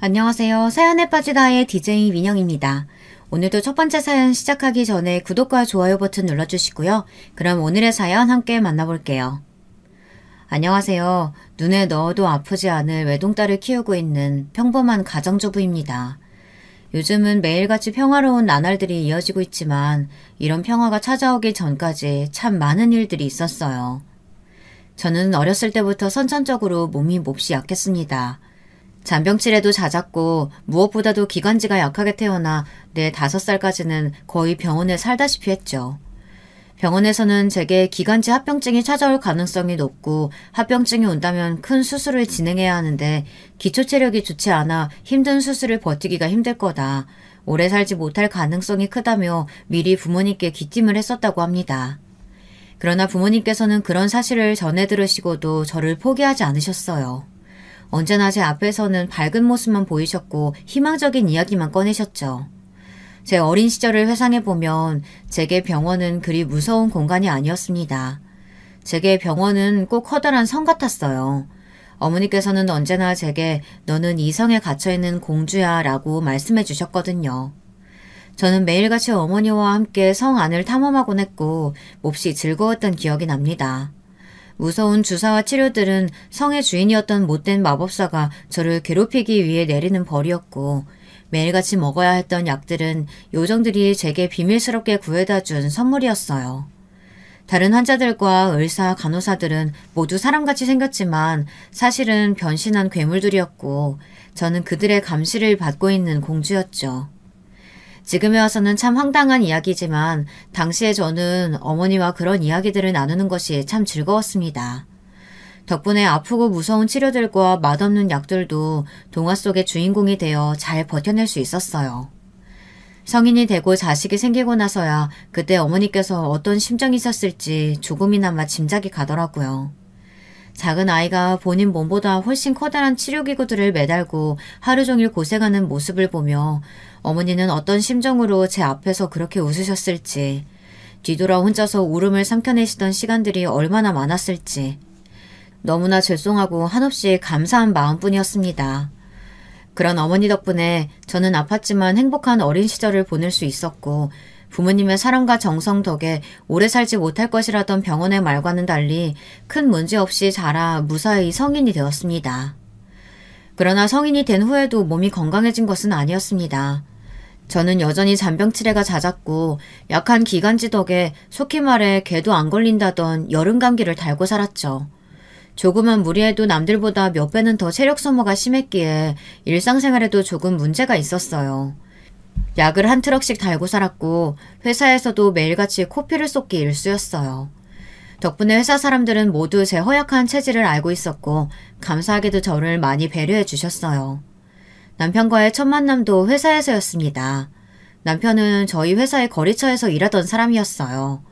안녕하세요. 사연에 빠지다의 DJ 민영입니다. 오늘도 첫 번째 사연 시작하기 전에 구독과 좋아요 버튼 눌러주시고요. 그럼 오늘의 사연 함께 만나볼게요. 안녕하세요. 눈에 넣어도 아프지 않을 외동딸을 키우고 있는 평범한 가정주부입니다. 요즘은 매일같이 평화로운 나날들이 이어지고 있지만 이런 평화가 찾아오기 전까지 참 많은 일들이 있었어요. 저는 어렸을 때부터 선천적으로 몸이 몹시 약했습니다. 잔병치레도 잦았고 무엇보다도 기관지가 약하게 태어나 내 5살까지는 거의 병원에 살다시피 했죠. 병원에서는 제게 기관지 합병증이 찾아올 가능성이 높고 합병증이 온다면 큰 수술을 진행해야 하는데 기초체력이 좋지 않아 힘든 수술을 버티기가 힘들 거다. 오래 살지 못할 가능성이 크다며 미리 부모님께 귀띔을 했었다고 합니다. 그러나 부모님께서는 그런 사실을 전해 들으시고도 저를 포기하지 않으셨어요. 언제나 제 앞에서는 밝은 모습만 보이셨고 희망적인 이야기만 꺼내셨죠. 제 어린 시절을 회상해보면 제게 병원은 그리 무서운 공간이 아니었습니다. 제게 병원은 꼭 커다란 성 같았어요. 어머니께서는 언제나 제게 너는 이성에 갇혀있는 공주야 라고 말씀해 주셨거든요. 저는 매일같이 어머니와 함께 성 안을 탐험하곤 했고 몹시 즐거웠던 기억이 납니다. 무서운 주사와 치료들은 성의 주인이었던 못된 마법사가 저를 괴롭히기 위해 내리는 벌이었고 매일같이 먹어야 했던 약들은 요정들이 제게 비밀스럽게 구해다 준 선물이었어요. 다른 환자들과 의사, 간호사들은 모두 사람같이 생겼지만 사실은 변신한 괴물들이었고 저는 그들의 감시를 받고 있는 공주였죠. 지금에 와서는 참 황당한 이야기지만 당시에 저는 어머니와 그런 이야기들을 나누는 것이 참 즐거웠습니다. 덕분에 아프고 무서운 치료들과 맛없는 약들도 동화 속의 주인공이 되어 잘 버텨낼 수 있었어요. 성인이 되고 자식이 생기고 나서야 그때 어머니께서 어떤 심정이 있었을지 조금이나마 짐작이 가더라고요. 작은 아이가 본인 몸보다 훨씬 커다란 치료기구들을 매달고 하루 종일 고생하는 모습을 보며 어머니는 어떤 심정으로 제 앞에서 그렇게 웃으셨을지, 뒤돌아 혼자서 울음을 삼켜내시던 시간들이 얼마나 많았을지 너무나 죄송하고 한없이 감사한 마음뿐이었습니다. 그런 어머니 덕분에 저는 아팠지만 행복한 어린 시절을 보낼 수 있었고 부모님의 사랑과 정성 덕에 오래 살지 못할 것이라던 병원의 말과는 달리 큰 문제 없이 자라 무사히 성인이 되었습니다. 그러나 성인이 된 후에도 몸이 건강해진 것은 아니었습니다. 저는 여전히 잔병치레가 잦았고 약한 기관지 덕에 속히 말해 개도 안 걸린다던 여름 감기를 달고 살았죠. 조그만 무리해도 남들보다 몇 배는 더 체력 소모가 심했기에 일상생활에도 조금 문제가 있었어요. 약을 한 트럭씩 달고 살았고 회사에서도 매일같이 코피를 쏟기 일쑤였어요. 덕분에 회사 사람들은 모두 제 허약한 체질을 알고 있었고 감사하게도 저를 많이 배려해 주셨어요. 남편과의 첫 만남도 회사에서였습니다. 남편은 저희 회사의 거래처에서 일하던 사람이었어요.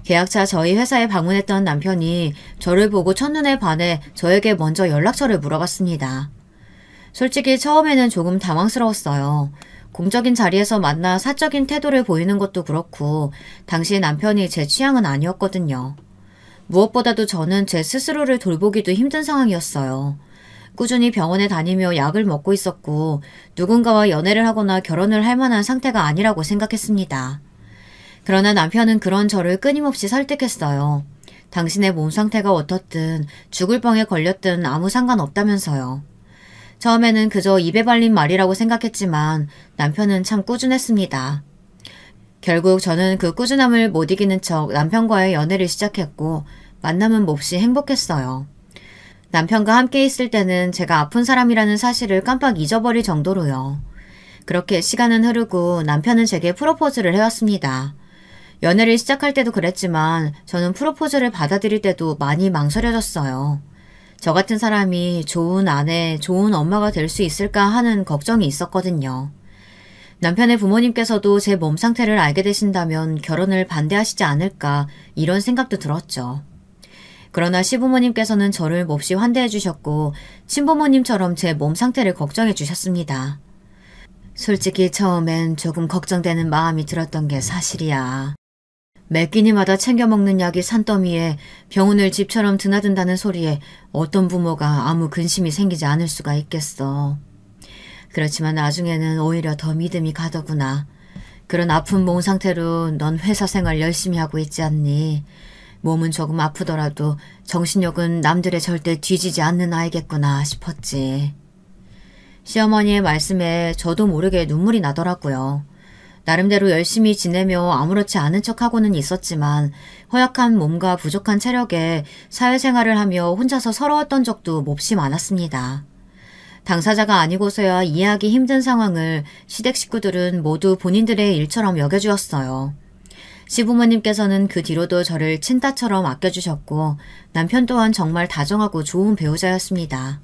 계약차 저희 회사에 방문했던 남편이 저를 보고 첫눈에 반해 저에게 먼저 연락처를 물어봤습니다. 솔직히 처음에는 조금 당황스러웠어요. 공적인 자리에서 만나 사적인 태도를 보이는 것도 그렇고 당시 남편이 제 취향은 아니었거든요. 무엇보다도 저는 제 스스로를 돌보기도 힘든 상황이었어요. 꾸준히 병원에 다니며 약을 먹고 있었고 누군가와 연애를 하거나 결혼을 할 만한 상태가 아니라고 생각했습니다. 그러나 남편은 그런 저를 끊임없이 설득했어요. 당신의 몸 상태가 어떻든 죽을 병에 걸렸든 아무 상관없다면서요. 처음에는 그저 입에 발린 말이라고 생각했지만 남편은 참 꾸준했습니다. 결국 저는 그 꾸준함을 못 이기는 척 남편과의 연애를 시작했고 만남은 몹시 행복했어요. 남편과 함께 있을 때는 제가 아픈 사람이라는 사실을 깜빡 잊어버릴 정도로요. 그렇게 시간은 흐르고 남편은 제게 프로포즈를 해왔습니다. 연애를 시작할 때도 그랬지만 저는 프로포즈를 받아들일 때도 많이 망설여졌어요. 저 같은 사람이 좋은 아내, 좋은 엄마가 될 수 있을까 하는 걱정이 있었거든요. 남편의 부모님께서도 제 몸 상태를 알게 되신다면 결혼을 반대하시지 않을까 이런 생각도 들었죠. 그러나 시부모님께서는 저를 몹시 환대해 주셨고 친부모님처럼 제 몸 상태를 걱정해 주셨습니다. 솔직히 처음엔 조금 걱정되는 마음이 들었던 게 사실이야. 매 끼니마다 챙겨 먹는 약이 산더미에 병원을 집처럼 드나든다는 소리에 어떤 부모가 아무 근심이 생기지 않을 수가 있겠어. 그렇지만 나중에는 오히려 더 믿음이 가더구나. 그런 아픈 몸 상태로 넌 회사 생활 열심히 하고 있지 않니? 몸은 조금 아프더라도 정신력은 남들의 절대 뒤지지 않는 아이겠구나 싶었지. 시어머니의 말씀에 저도 모르게 눈물이 나더라고요. 나름대로 열심히 지내며 아무렇지 않은 척하고는 있었지만 허약한 몸과 부족한 체력에 사회생활을 하며 혼자서 서러웠던 적도 몹시 많았습니다. 당사자가 아니고서야 이해하기 힘든 상황을 시댁 식구들은 모두 본인들의 일처럼 여겨주었어요. 시부모님께서는 그 뒤로도 저를 친딸처럼 아껴주셨고 남편 또한 정말 다정하고 좋은 배우자였습니다.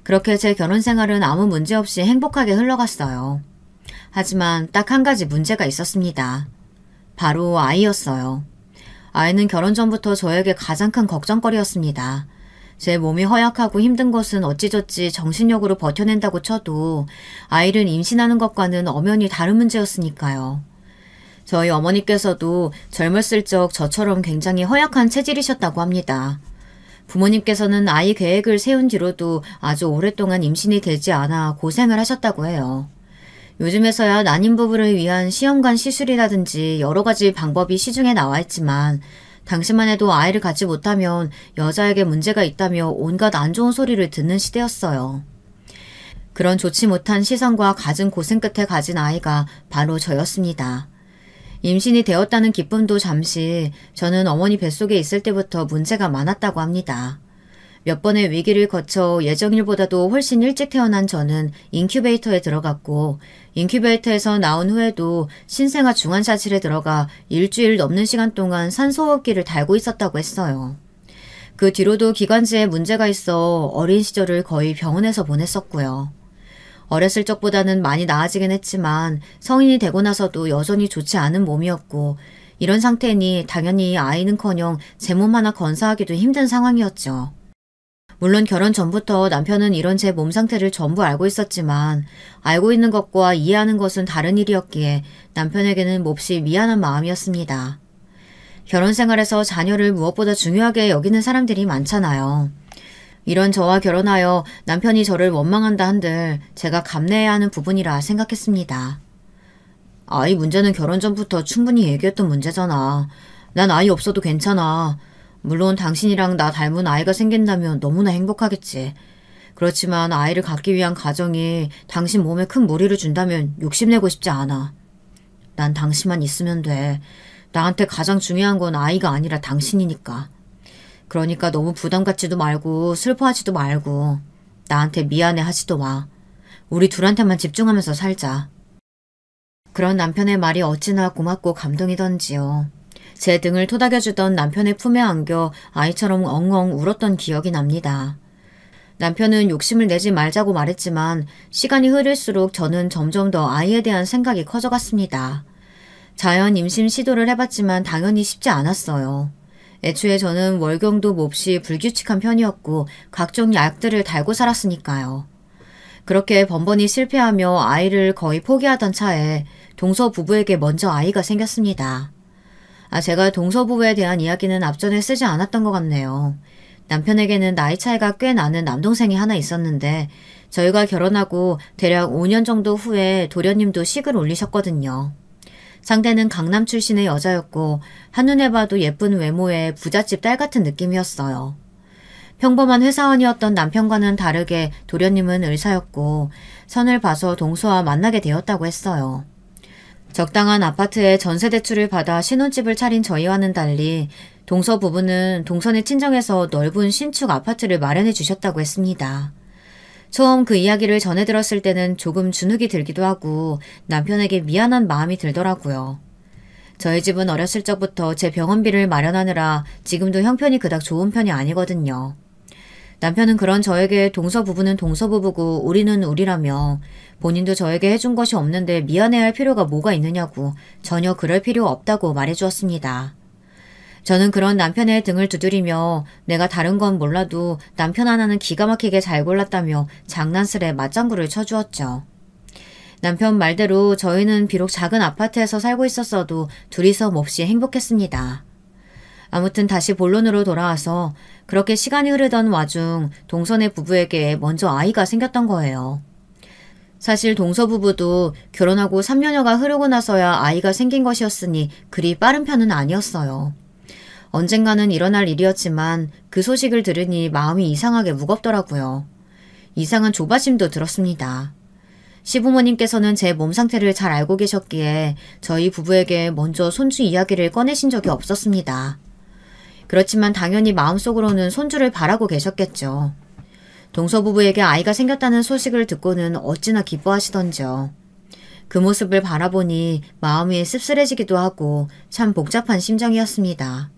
그렇게 제 결혼 생활은 아무 문제 없이 행복하게 흘러갔어요. 하지만 딱 한 가지 문제가 있었습니다. 바로 아이였어요. 아이는 결혼 전부터 저에게 가장 큰 걱정거리였습니다. 제 몸이 허약하고 힘든 것은 어찌저찌 정신력으로 버텨낸다고 쳐도 아이를 임신하는 것과는 엄연히 다른 문제였으니까요. 저희 어머니께서도 젊었을 적 저처럼 굉장히 허약한 체질이셨다고 합니다. 부모님께서는 아이 계획을 세운 뒤로도 아주 오랫동안 임신이 되지 않아 고생을 하셨다고 해요. 요즘에서야 난임 부부를 위한 시험관 시술이라든지 여러 가지 방법이 시중에 나와 있지만 당시만 해도 아이를 갖지 못하면 여자에게 문제가 있다며 온갖 안 좋은 소리를 듣는 시대였어요. 그런 좋지 못한 시선과 갖은 고생 끝에 가진 아이가 바로 저였습니다. 임신이 되었다는 기쁨도 잠시 저는 어머니 뱃속에 있을 때부터 문제가 많았다고 합니다. 몇 번의 위기를 거쳐 예정일보다도 훨씬 일찍 태어난 저는 인큐베이터에 들어갔고 인큐베이터에서 나온 후에도 신생아 중환자실에 들어가 일주일 넘는 시간 동안 산소호흡기를 달고 있었다고 했어요. 그 뒤로도 기관지에 문제가 있어 어린 시절을 거의 병원에서 보냈었고요. 어렸을 적보다는 많이 나아지긴 했지만 성인이 되고 나서도 여전히 좋지 않은 몸이었고 이런 상태니 당연히 아이는커녕 제 몸 하나 건사하기도 힘든 상황이었죠. 물론 결혼 전부터 남편은 이런 제 몸 상태를 전부 알고 있었지만 알고 있는 것과 이해하는 것은 다른 일이었기에 남편에게는 몹시 미안한 마음이었습니다. 결혼 생활에서 자녀를 무엇보다 중요하게 여기는 사람들이 많잖아요. 이런 저와 결혼하여 남편이 저를 원망한다 한들 제가 감내해야 하는 부분이라 생각했습니다. 아이 문제는 결혼 전부터 충분히 얘기했던 문제잖아. 난 아이 없어도 괜찮아. 물론 당신이랑 나 닮은 아이가 생긴다면 너무나 행복하겠지. 그렇지만 아이를 갖기 위한 가정이 당신 몸에 큰 무리를 준다면 욕심내고 싶지 않아. 난 당신만 있으면 돼. 나한테 가장 중요한 건 아이가 아니라 당신이니까. 그러니까 너무 부담 갖지도 말고 슬퍼하지도 말고 나한테 미안해 하지도 마. 우리 둘한테만 집중하면서 살자. 그런 남편의 말이 어찌나 고맙고 감동이던지요. 제 등을 토닥여주던 남편의 품에 안겨 아이처럼 엉엉 울었던 기억이 납니다. 남편은 욕심을 내지 말자고 말했지만 시간이 흐를수록 저는 점점 더 아이에 대한 생각이 커져갔습니다. 자연 임신 시도를 해봤지만 당연히 쉽지 않았어요. 애초에 저는 월경도 몹시 불규칙한 편이었고 각종 약들을 달고 살았으니까요. 그렇게 번번이 실패하며 아이를 거의 포기하던 차에 동서 부부에게 먼저 아이가 생겼습니다. 제가 동서 부부에 대한 이야기는 앞전에 쓰지 않았던 것 같네요. 남편에게는 나이 차이가 꽤 나는 남동생이 하나 있었는데 저희가 결혼하고 대략 5년 정도 후에 도련님도 식을 올리셨거든요. 상대는 강남 출신의 여자였고 한눈에 봐도 예쁜 외모에 부잣집 딸 같은 느낌이었어요. 평범한 회사원이었던 남편과는 다르게 도련님은 의사였고 선을 봐서 동서와 만나게 되었다고 했어요. 적당한 아파트에 전세 대출을 받아 신혼집을 차린 저희와는 달리 동서 부부는 동선의 친정에서 넓은 신축 아파트를 마련해 주셨다고 했습니다. 처음 그 이야기를 전해 들었을 때는 조금 주눅이 들기도 하고 남편에게 미안한 마음이 들더라고요. 저희 집은 어렸을 적부터 제 병원비를 마련하느라 지금도 형편이 그닥 좋은 편이 아니거든요. 남편은 그런 저에게 동서 부부는 동서 부부고 우리는 우리라며 본인도 저에게 해준 것이 없는데 미안해할 필요가 뭐가 있느냐고 전혀 그럴 필요 없다고 말해주었습니다. 저는 그런 남편의 등을 두드리며 내가 다른 건 몰라도 남편 하나는 기가 막히게 잘 골랐다며 장난스레 맞장구를 쳐주었죠. 남편 말대로 저희는 비록 작은 아파트에서 살고 있었어도 둘이서 몹시 행복했습니다. 아무튼 다시 본론으로 돌아와서 그렇게 시간이 흐르던 와중 동선의 부부에게 먼저 아이가 생겼던 거예요. 사실 동서 부부도 결혼하고 3년여가 흐르고 나서야 아이가 생긴 것이었으니 그리 빠른 편은 아니었어요. 언젠가는 일어날 일이었지만 그 소식을 들으니 마음이 이상하게 무겁더라고요. 이상한 조바심도 들었습니다. 시부모님께서는 제 몸 상태를 잘 알고 계셨기에 저희 부부에게 먼저 손주 이야기를 꺼내신 적이 없었습니다. 그렇지만 당연히 마음속으로는 손주를 바라고 계셨겠죠. 동서 부부에게 아이가 생겼다는 소식을 듣고는 어찌나 기뻐하시던지요. 그 모습을 바라보니 마음이 씁쓸해지기도 하고 참 복잡한 심정이었습니다.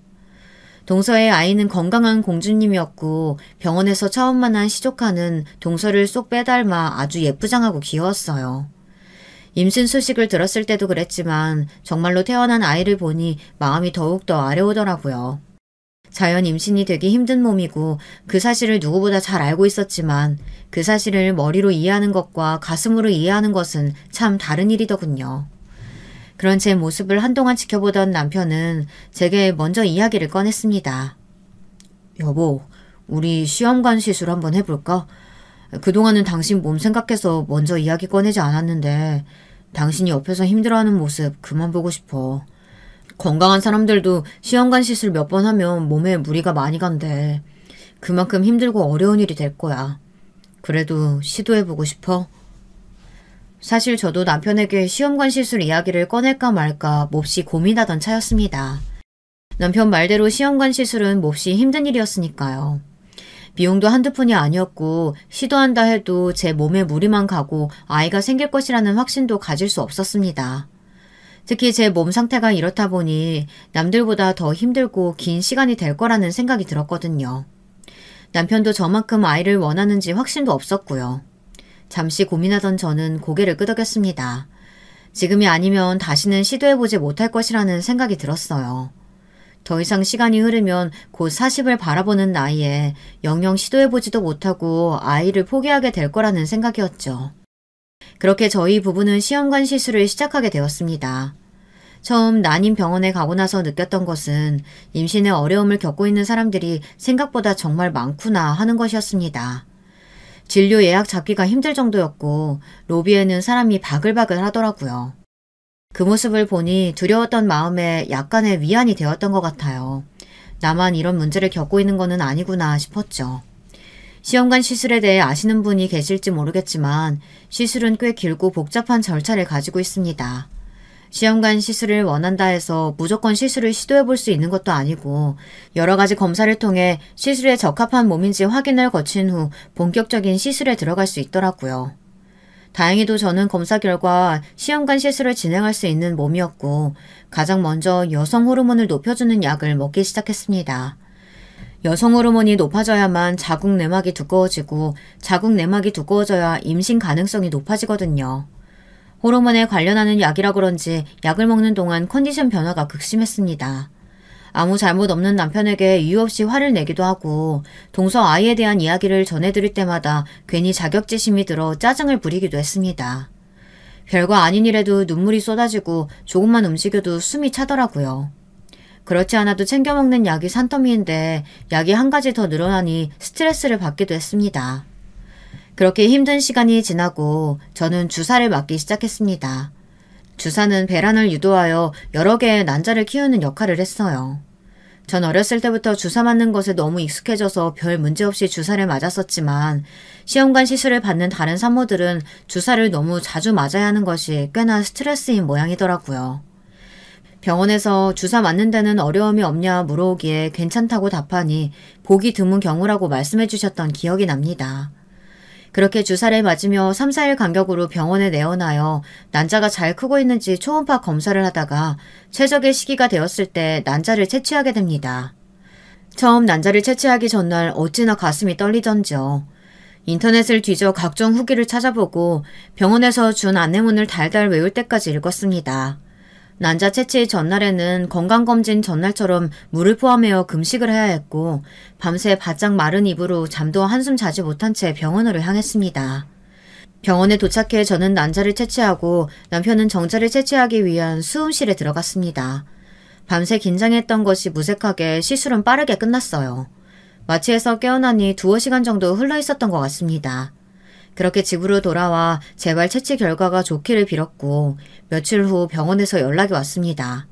동서의 아이는 건강한 공주님이었고 병원에서 처음 만난 시조카는 동서를 쏙 빼닮아 아주 예쁘장하고 귀여웠어요. 임신 소식을 들었을 때도 그랬지만 정말로 태어난 아이를 보니 마음이 더욱더 아려오더라고요. 자연 임신이 되기 힘든 몸이고 그 사실을 누구보다 잘 알고 있었지만 그 사실을 머리로 이해하는 것과 가슴으로 이해하는 것은 참 다른 일이더군요. 그런 제 모습을 한동안 지켜보던 남편은 제게 먼저 이야기를 꺼냈습니다. 여보, 우리 시험관 시술 한번 해볼까? 그동안은 당신 몸 생각해서 먼저 이야기 꺼내지 않았는데 당신이 옆에서 힘들어하는 모습 그만 보고 싶어. 건강한 사람들도 시험관 시술 몇 번 하면 몸에 무리가 많이 간대. 그만큼 힘들고 어려운 일이 될 거야. 그래도 시도해보고 싶어? 사실 저도 남편에게 시험관 시술 이야기를 꺼낼까 말까 몹시 고민하던 차였습니다. 남편 말대로 시험관 시술은 몹시 힘든 일이었으니까요. 비용도 한두 푼이 아니었고 시도한다 해도 제 몸에 무리만 가고 아이가 생길 것이라는 확신도 가질 수 없었습니다. 특히 제 몸 상태가 이렇다 보니 남들보다 더 힘들고 긴 시간이 될 거라는 생각이 들었거든요. 남편도 저만큼 아이를 원하는지 확신도 없었고요. 잠시 고민하던 저는 고개를 끄덕였습니다. 지금이 아니면 다시는 시도해보지 못할 것이라는 생각이 들었어요. 더 이상 시간이 흐르면 곧 40을 바라보는 나이에 영영 시도해보지도 못하고 아이를 포기하게 될 거라는 생각이었죠. 그렇게 저희 부부는 시험관 시술을 시작하게 되었습니다. 처음 난임 병원에 가고 나서 느꼈던 것은 임신에 어려움을 겪고 있는 사람들이 생각보다 정말 많구나 하는 것이었습니다. 진료 예약 잡기가 힘들 정도였고 로비에는 사람이 바글바글 하더라고요. 그 모습을 보니 두려웠던 마음에 약간의 위안이 되었던 것 같아요. 나만 이런 문제를 겪고 있는 거는 아니구나 싶었죠. 시험관 시술에 대해 아시는 분이 계실지 모르겠지만 시술은 꽤 길고 복잡한 절차를 가지고 있습니다. 시험관 시술을 원한다 해서 무조건 시술을 시도해볼 수 있는 것도 아니고 여러 가지 검사를 통해 시술에 적합한 몸인지 확인을 거친 후 본격적인 시술에 들어갈 수 있더라고요. 다행히도 저는 검사 결과 시험관 시술을 진행할 수 있는 몸이었고 가장 먼저 여성 호르몬을 높여주는 약을 먹기 시작했습니다. 여성 호르몬이 높아져야만 자궁 내막이 두꺼워지고 자궁 내막이 두꺼워져야 임신 가능성이 높아지거든요. 호르몬에 관련하는 약이라 그런지 약을 먹는 동안 컨디션 변화가 극심했습니다. 아무 잘못 없는 남편에게 이유 없이 화를 내기도 하고 동서 아이에 대한 이야기를 전해드릴 때마다 괜히 자격지심이 들어 짜증을 부리기도 했습니다. 별거 아닌 일에도 눈물이 쏟아지고 조금만 움직여도 숨이 차더라고요. 그렇지 않아도 챙겨 먹는 약이 산더미인데 약이 한 가지 더 늘어나니 스트레스를 받기도 했습니다. 그렇게 힘든 시간이 지나고 저는 주사를 맞기 시작했습니다. 주사는 배란을 유도하여 여러 개의 난자를 키우는 역할을 했어요. 전 어렸을 때부터 주사 맞는 것에 너무 익숙해져서 별 문제 없이 주사를 맞았었지만 시험관 시술을 받는 다른 산모들은 주사를 너무 자주 맞아야 하는 것이 꽤나 스트레스인 모양이더라고요. 병원에서 주사 맞는 데는 어려움이 없냐 물어오기에 괜찮다고 답하니 보기 드문 경우라고 말씀해 주셨던 기억이 납니다. 그렇게 주사를 맞으며 3, 4일 간격으로 병원에 내원하여 난자가 잘 크고 있는지 초음파 검사를 하다가 최적의 시기가 되었을 때 난자를 채취하게 됩니다. 처음 난자를 채취하기 전날 어찌나 가슴이 떨리던지요. 인터넷을 뒤져 각종 후기를 찾아보고 병원에서 준 안내문을 달달 외울 때까지 읽었습니다. 난자 채취 전날에는 건강검진 전날처럼 물을 포함하여 금식을 해야 했고 밤새 바짝 마른 입으로 잠도 한숨 자지 못한 채 병원으로 향했습니다. 병원에 도착해 저는 난자를 채취하고 남편은 정자를 채취하기 위한 수음실에 들어갔습니다. 밤새 긴장했던 것이 무색하게 시술은 빠르게 끝났어요. 마취에서 깨어나니 두어 시간 정도 흘러 있었던 것 같습니다. 그렇게 집으로 돌아와 재발 채취 결과가 좋기를 빌었고 며칠 후 병원에서 연락이 왔습니다.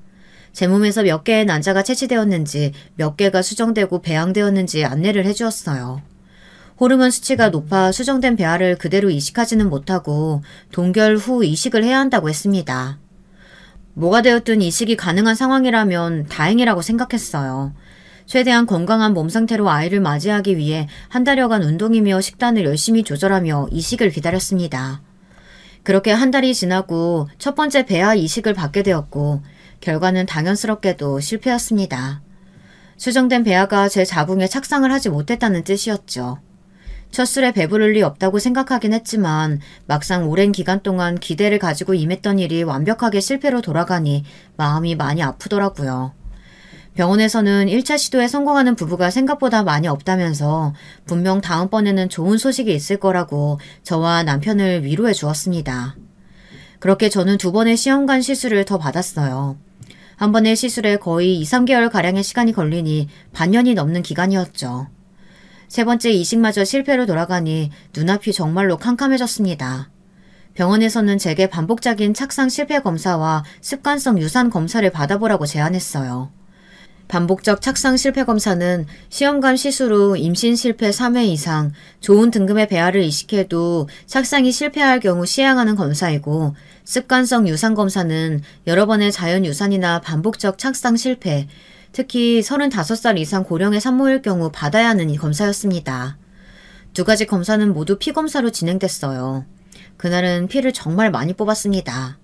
제 몸에서 몇 개의 난자가 채취되었는지 몇 개가 수정되고 배양되었는지 안내를 해주었어요. 호르몬 수치가 높아 수정된 배아를 그대로 이식하지는 못하고 동결 후 이식을 해야 한다고 했습니다. 뭐가 되었든 이식이 가능한 상황이라면 다행이라고 생각했어요. 최대한 건강한 몸 상태로 아이를 맞이하기 위해 한 달여간 운동이며 식단을 열심히 조절하며 이식을 기다렸습니다. 그렇게 한 달이 지나고 첫 번째 배아 이식을 받게 되었고 결과는 당연스럽게도 실패였습니다. 수정된 배아가 제 자궁에 착상을 하지 못했다는 뜻이었죠. 첫 술에 배부를 리 없다고 생각하긴 했지만 막상 오랜 기간 동안 기대를 가지고 임했던 일이 완벽하게 실패로 돌아가니 마음이 많이 아프더라고요. 병원에서는 1차 시도에 성공하는 부부가 생각보다 많이 없다면서 분명 다음번에는 좋은 소식이 있을 거라고 저와 남편을 위로해 주었습니다. 그렇게 저는 2번의 시험관 시술을 더 받았어요. 한 번의 시술에 거의 2, 3개월가량의 시간이 걸리니 반년이 넘는 기간이었죠. 세 번째 이식마저 실패로 돌아가니 눈앞이 정말로 캄캄해졌습니다. 병원에서는 제게 반복적인 착상 실패 검사와 습관성 유산 검사를 받아보라고 제안했어요. 반복적 착상 실패 검사는 시험관 시술 후 임신 실패 3회 이상, 좋은 등급의 배아를 이식해도 착상이 실패할 경우 시행하는 검사이고, 습관성 유산 검사는 여러 번의 자연 유산이나 반복적 착상 실패, 특히 35살 이상 고령의 산모일 경우 받아야 하는 이 검사였습니다. 2가지 검사는 모두 피 검사로 진행됐어요. 그날은 피를 정말 많이 뽑았습니다.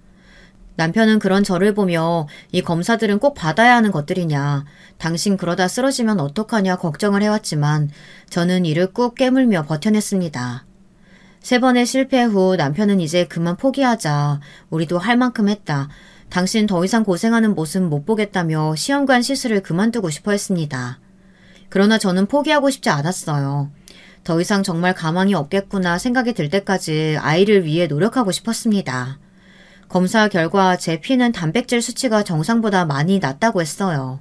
남편은 그런 저를 보며 이 검사들은 꼭 받아야 하는 것들이냐, 당신 그러다 쓰러지면 어떡하냐 걱정을 해왔지만 저는 이를 꾹 깨물며 버텨냈습니다. 3번의 실패 후 남편은 이제 그만 포기하자, 우리도 할 만큼 했다, 당신 더 이상 고생하는 모습 못 보겠다며 시험관 시술을 그만두고 싶어 했습니다. 그러나 저는 포기하고 싶지 않았어요. 더 이상 정말 가망이 없겠구나 생각이 들 때까지 아이를 위해 노력하고 싶었습니다. 검사 결과 제 피는 단백질 수치가 정상보다 많이 낮다고 했어요.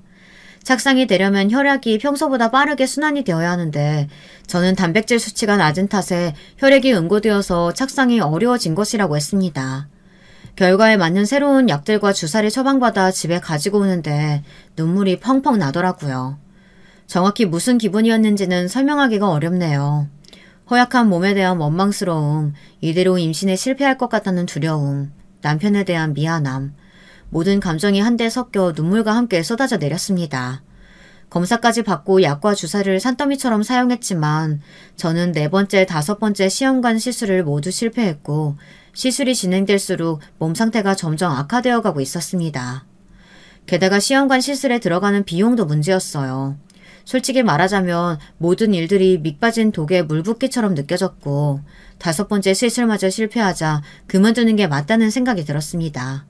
착상이 되려면 혈액이 평소보다 빠르게 순환이 되어야 하는데 저는 단백질 수치가 낮은 탓에 혈액이 응고되어서 착상이 어려워진 것이라고 했습니다. 결과에 맞는 새로운 약들과 주사를 처방받아 집에 가지고 오는데 눈물이 펑펑 나더라고요. 정확히 무슨 기분이었는지는 설명하기가 어렵네요. 허약한 몸에 대한 원망스러움, 이대로 임신에 실패할 것 같다는 두려움, 남편에 대한 미안함, 모든 감정이 한데 섞여 눈물과 함께 쏟아져 내렸습니다. 검사까지 받고 약과 주사를 산더미처럼 사용했지만 저는 4번째, 5번째 시험관 시술을 모두 실패했고 시술이 진행될수록 몸 상태가 점점 악화되어 가고 있었습니다. 게다가 시험관 시술에 들어가는 비용도 문제였어요. 솔직히 말하자면 모든 일들이 밑 빠진 독에 물 붓기처럼 느껴졌고 5번째 시술마저 실패하자 그만두는 게 맞다는 생각이 들었습니다.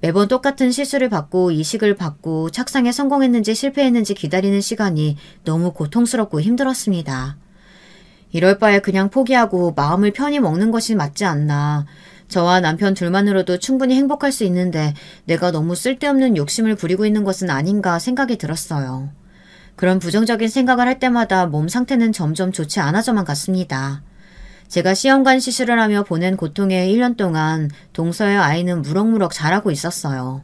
매번 똑같은 시술을 받고 이식을 받고 착상에 성공했는지 실패했는지 기다리는 시간이 너무 고통스럽고 힘들었습니다. 이럴 바에 그냥 포기하고 마음을 편히 먹는 것이 맞지 않나. 저와 남편 둘만으로도 충분히 행복할 수 있는데 내가 너무 쓸데없는 욕심을 부리고 있는 것은 아닌가 생각이 들었어요. 그런 부정적인 생각을 할 때마다 몸 상태는 점점 좋지 않아져만 갔습니다. 제가 시험관 시술을 하며 보낸 고통에 1년 동안 동서의 아이는 무럭무럭 자라고 있었어요.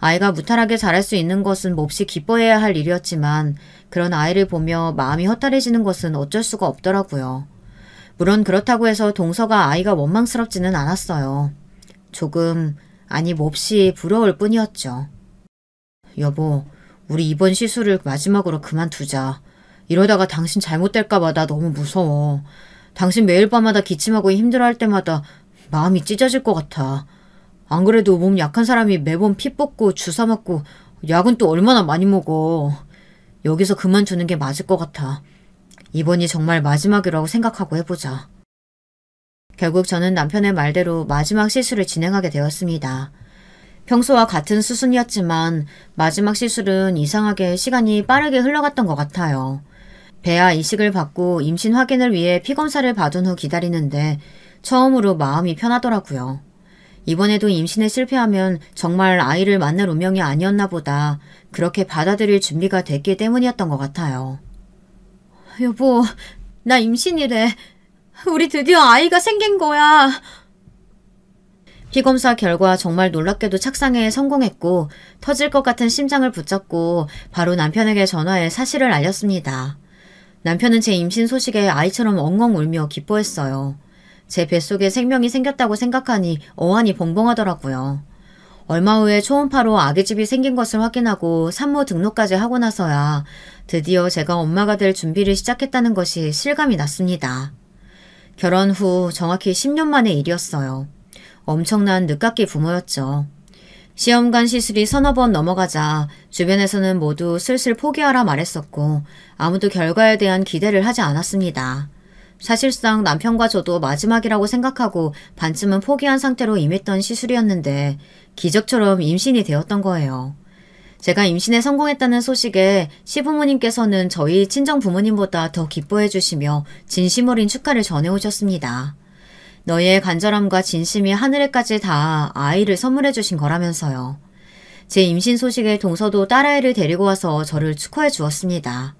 아이가 무탈하게 자랄 수 있는 것은 몹시 기뻐해야 할 일이었지만 그런 아이를 보며 마음이 허탈해지는 것은 어쩔 수가 없더라고요. 물론 그렇다고 해서 동서가 아이가 원망스럽지는 않았어요. 조금, 아니 몹시 부러울 뿐이었죠. 여보, 우리 이번 시술을 마지막으로 그만두자. 이러다가 당신 잘못될까봐 나 너무 무서워. 당신 매일 밤마다 기침하고 힘들어할 때마다 마음이 찢어질 것 같아. 안 그래도 몸 약한 사람이 매번 피 뽑고 주사 맞고 약은 또 얼마나 많이 먹어. 여기서 그만두는 게 맞을 것 같아. 이번이 정말 마지막이라고 생각하고 해보자. 결국 저는 남편의 말대로 마지막 시술을 진행하게 되었습니다. 평소와 같은 수순이었지만 마지막 시술은 이상하게 시간이 빠르게 흘러갔던 것 같아요. 배아 이식을 받고 임신 확인을 위해 피검사를 받은 후 기다리는데 처음으로 마음이 편하더라고요. 이번에도 임신에 실패하면 정말 아이를 만날 운명이 아니었나 보다 그렇게 받아들일 준비가 됐기 때문이었던 것 같아요. 여보, 나 임신이래. 우리 드디어 아이가 생긴 거야. 피검사 결과 정말 놀랍게도 착상에 성공했고 터질 것 같은 심장을 붙잡고 바로 남편에게 전화해 사실을 알렸습니다. 남편은 제 임신 소식에 아이처럼 엉엉 울며 기뻐했어요. 제 뱃속에 생명이 생겼다고 생각하니 어안이 벙벙하더라고요. 얼마 후에 초음파로 아기집이 생긴 것을 확인하고 산모 등록까지 하고 나서야 드디어 제가 엄마가 될 준비를 시작했다는 것이 실감이 났습니다. 결혼 후 정확히 10년 만의 일이었어요. 엄청난 늦깎이 부모였죠. 시험관 시술이 서너 번 넘어가자 주변에서는 모두 슬슬 포기하라 말했었고 아무도 결과에 대한 기대를 하지 않았습니다. 사실상 남편과 저도 마지막이라고 생각하고 반쯤은 포기한 상태로 임했던 시술이었는데 기적처럼 임신이 되었던 거예요. 제가 임신에 성공했다는 소식에 시부모님께서는 저희 친정부모님보다 더 기뻐해 주시며 진심 어린 축하를 전해오셨습니다. 너희의 간절함과 진심이 하늘에까지 닿아 아이를 선물해 주신 거라면서요. 제 임신 소식에 동서도 딸아이를 데리고 와서 저를 축하해 주었습니다.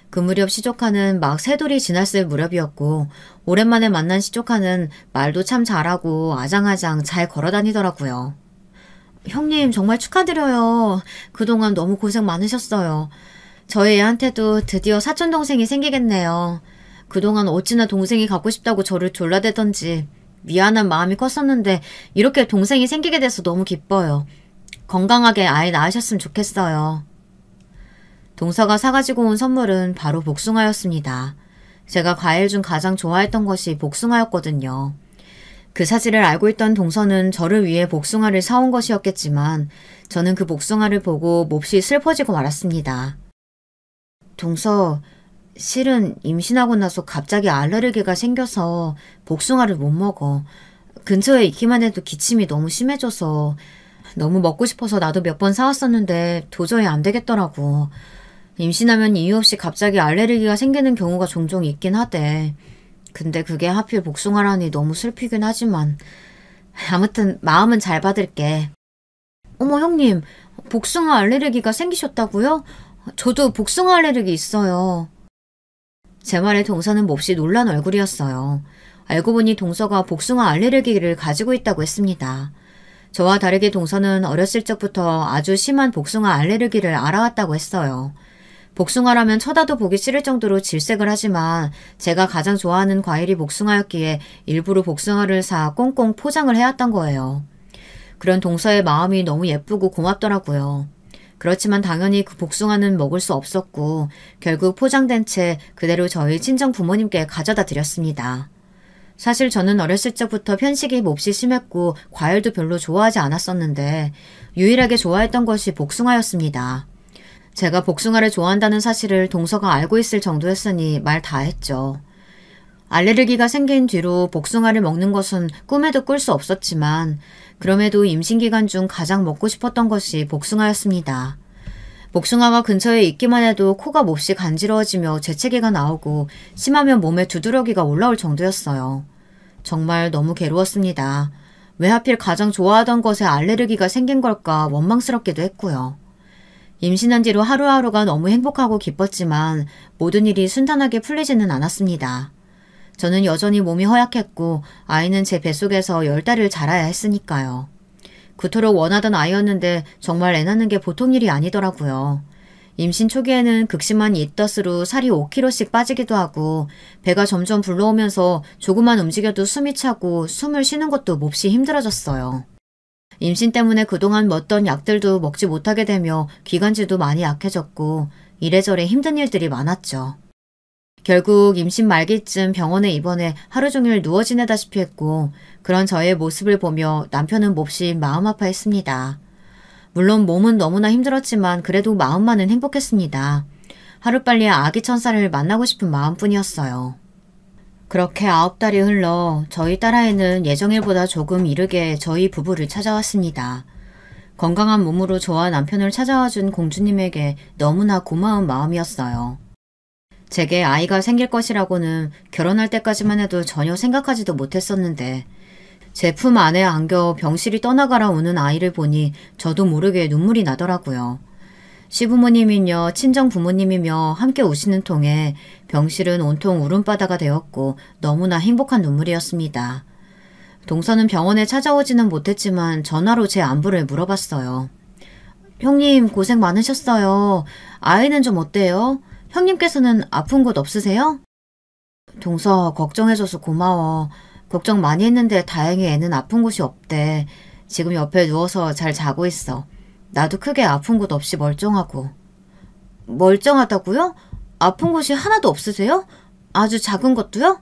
그 무렵 시조카는 막 새돌이 지났을 무렵이었고 오랜만에 만난 시조카는 말도 참 잘하고 아장아장 잘 걸어다니더라고요. 형님 정말 축하드려요. 그동안 너무 고생 많으셨어요. 저희 애한테도 드디어 사촌동생이 생기겠네요. 그동안 어찌나 동생이 갖고 싶다고 저를 졸라대던지 미안한 마음이 컸었는데 이렇게 동생이 생기게 돼서 너무 기뻐요. 건강하게 아이 낳으셨으면 좋겠어요. 동서가 사가지고 온 선물은 바로 복숭아였습니다. 제가 과일 중 가장 좋아했던 것이 복숭아였거든요. 그 사실을 알고 있던 동서는 저를 위해 복숭아를 사온 것이었겠지만 저는 그 복숭아를 보고 몹시 슬퍼지고 말았습니다. 동서, 실은 임신하고 나서 갑자기 알레르기가 생겨서 복숭아를 못 먹어. 근처에 있기만 해도 기침이 너무 심해져서 너무 먹고 싶어서 나도 몇 번 사왔었는데 도저히 안 되겠더라고. 임신하면 이유 없이 갑자기 알레르기가 생기는 경우가 종종 있긴 하대. 근데 그게 하필 복숭아라니 너무 슬피긴 하지만 아무튼 마음은 잘 받을게. 어머 형님, 복숭아 알레르기가 생기셨다고요? 저도 복숭아 알레르기 있어요. 제 말에 동서는 몹시 놀란 얼굴이었어요. 알고 보니 동서가 복숭아 알레르기를 가지고 있다고 했습니다. 저와 다르게 동서는 어렸을 적부터 아주 심한 복숭아 알레르기를 알아왔다고 했어요. 복숭아라면 쳐다도 보기 싫을 정도로 질색을 하지만 제가 가장 좋아하는 과일이 복숭아였기에 일부러 복숭아를 사 꽁꽁 포장을 해왔던 거예요. 그런 동서의 마음이 너무 예쁘고 고맙더라고요. 그렇지만 당연히 그 복숭아는 먹을 수 없었고 결국 포장된 채 그대로 저희 친정 부모님께 가져다 드렸습니다. 사실 저는 어렸을 적부터 편식이 몹시 심했고 과일도 별로 좋아하지 않았었는데 유일하게 좋아했던 것이 복숭아였습니다. 제가 복숭아를 좋아한다는 사실을 동서가 알고 있을 정도였으니 말 다 했죠. 알레르기가 생긴 뒤로 복숭아를 먹는 것은 꿈에도 꿀 수 없었지만 그럼에도 임신기간 중 가장 먹고 싶었던 것이 복숭아였습니다. 복숭아가 근처에 있기만 해도 코가 몹시 간지러워지며 재채기가 나오고 심하면 몸에 두드러기가 올라올 정도였어요. 정말 너무 괴로웠습니다. 왜 하필 가장 좋아하던 것에 알레르기가 생긴 걸까 원망스럽기도 했고요. 임신한 뒤로 하루하루가 너무 행복하고 기뻤지만 모든 일이 순탄하게 풀리지는 않았습니다. 저는 여전히 몸이 허약했고 아이는 제 뱃속에서 10달을 자라야 했으니까요. 그토록 원하던 아이였는데 정말 애 낳는 게 보통 일이 아니더라고요. 임신 초기에는 극심한 입덧으로 살이 5kg씩 빠지기도 하고 배가 점점 불러오면서 조금만 움직여도 숨이 차고 숨을 쉬는 것도 몹시 힘들어졌어요. 임신 때문에 그동안 먹던 약들도 먹지 못하게 되며 기관지도 많이 약해졌고 이래저래 힘든 일들이 많았죠. 결국 임신 말기쯤 병원에 입원해 하루 종일 누워 지내다시피 했고 그런 저의 모습을 보며 남편은 몹시 마음 아파했습니다. 물론 몸은 너무나 힘들었지만 그래도 마음만은 행복했습니다. 하루빨리 아기 천사를 만나고 싶은 마음뿐이었어요. 그렇게 9달이 흘러 저희 딸아이는 예정일보다 조금 이르게 저희 부부를 찾아왔습니다. 건강한 몸으로 저와 남편을 찾아와준 공주님에게 너무나 고마운 마음이었어요. 제게 아이가 생길 것이라고는 결혼할 때까지만 해도 전혀 생각하지도 못했었는데 제 품 안에 안겨 병실이 떠나가라 우는 아이를 보니 저도 모르게 눈물이 나더라고요. 시부모님이며 친정 부모님이며 함께 우시는 통에 병실은 온통 울음바다가 되었고 너무나 행복한 눈물이었습니다. 동서는 병원에 찾아오지는 못했지만 전화로 제 안부를 물어봤어요. 형님 고생 많으셨어요. 아이는 좀 어때요? 형님께서는 아픈 곳 없으세요? 동서 걱정해줘서 고마워. 걱정 많이 했는데 다행히 애는 아픈 곳이 없대. 지금 옆에 누워서 잘 자고 있어. 나도 크게 아픈 곳 없이 멀쩡하고. 멀쩡하다고요? 아픈 곳이 하나도 없으세요? 아주 작은 것도요?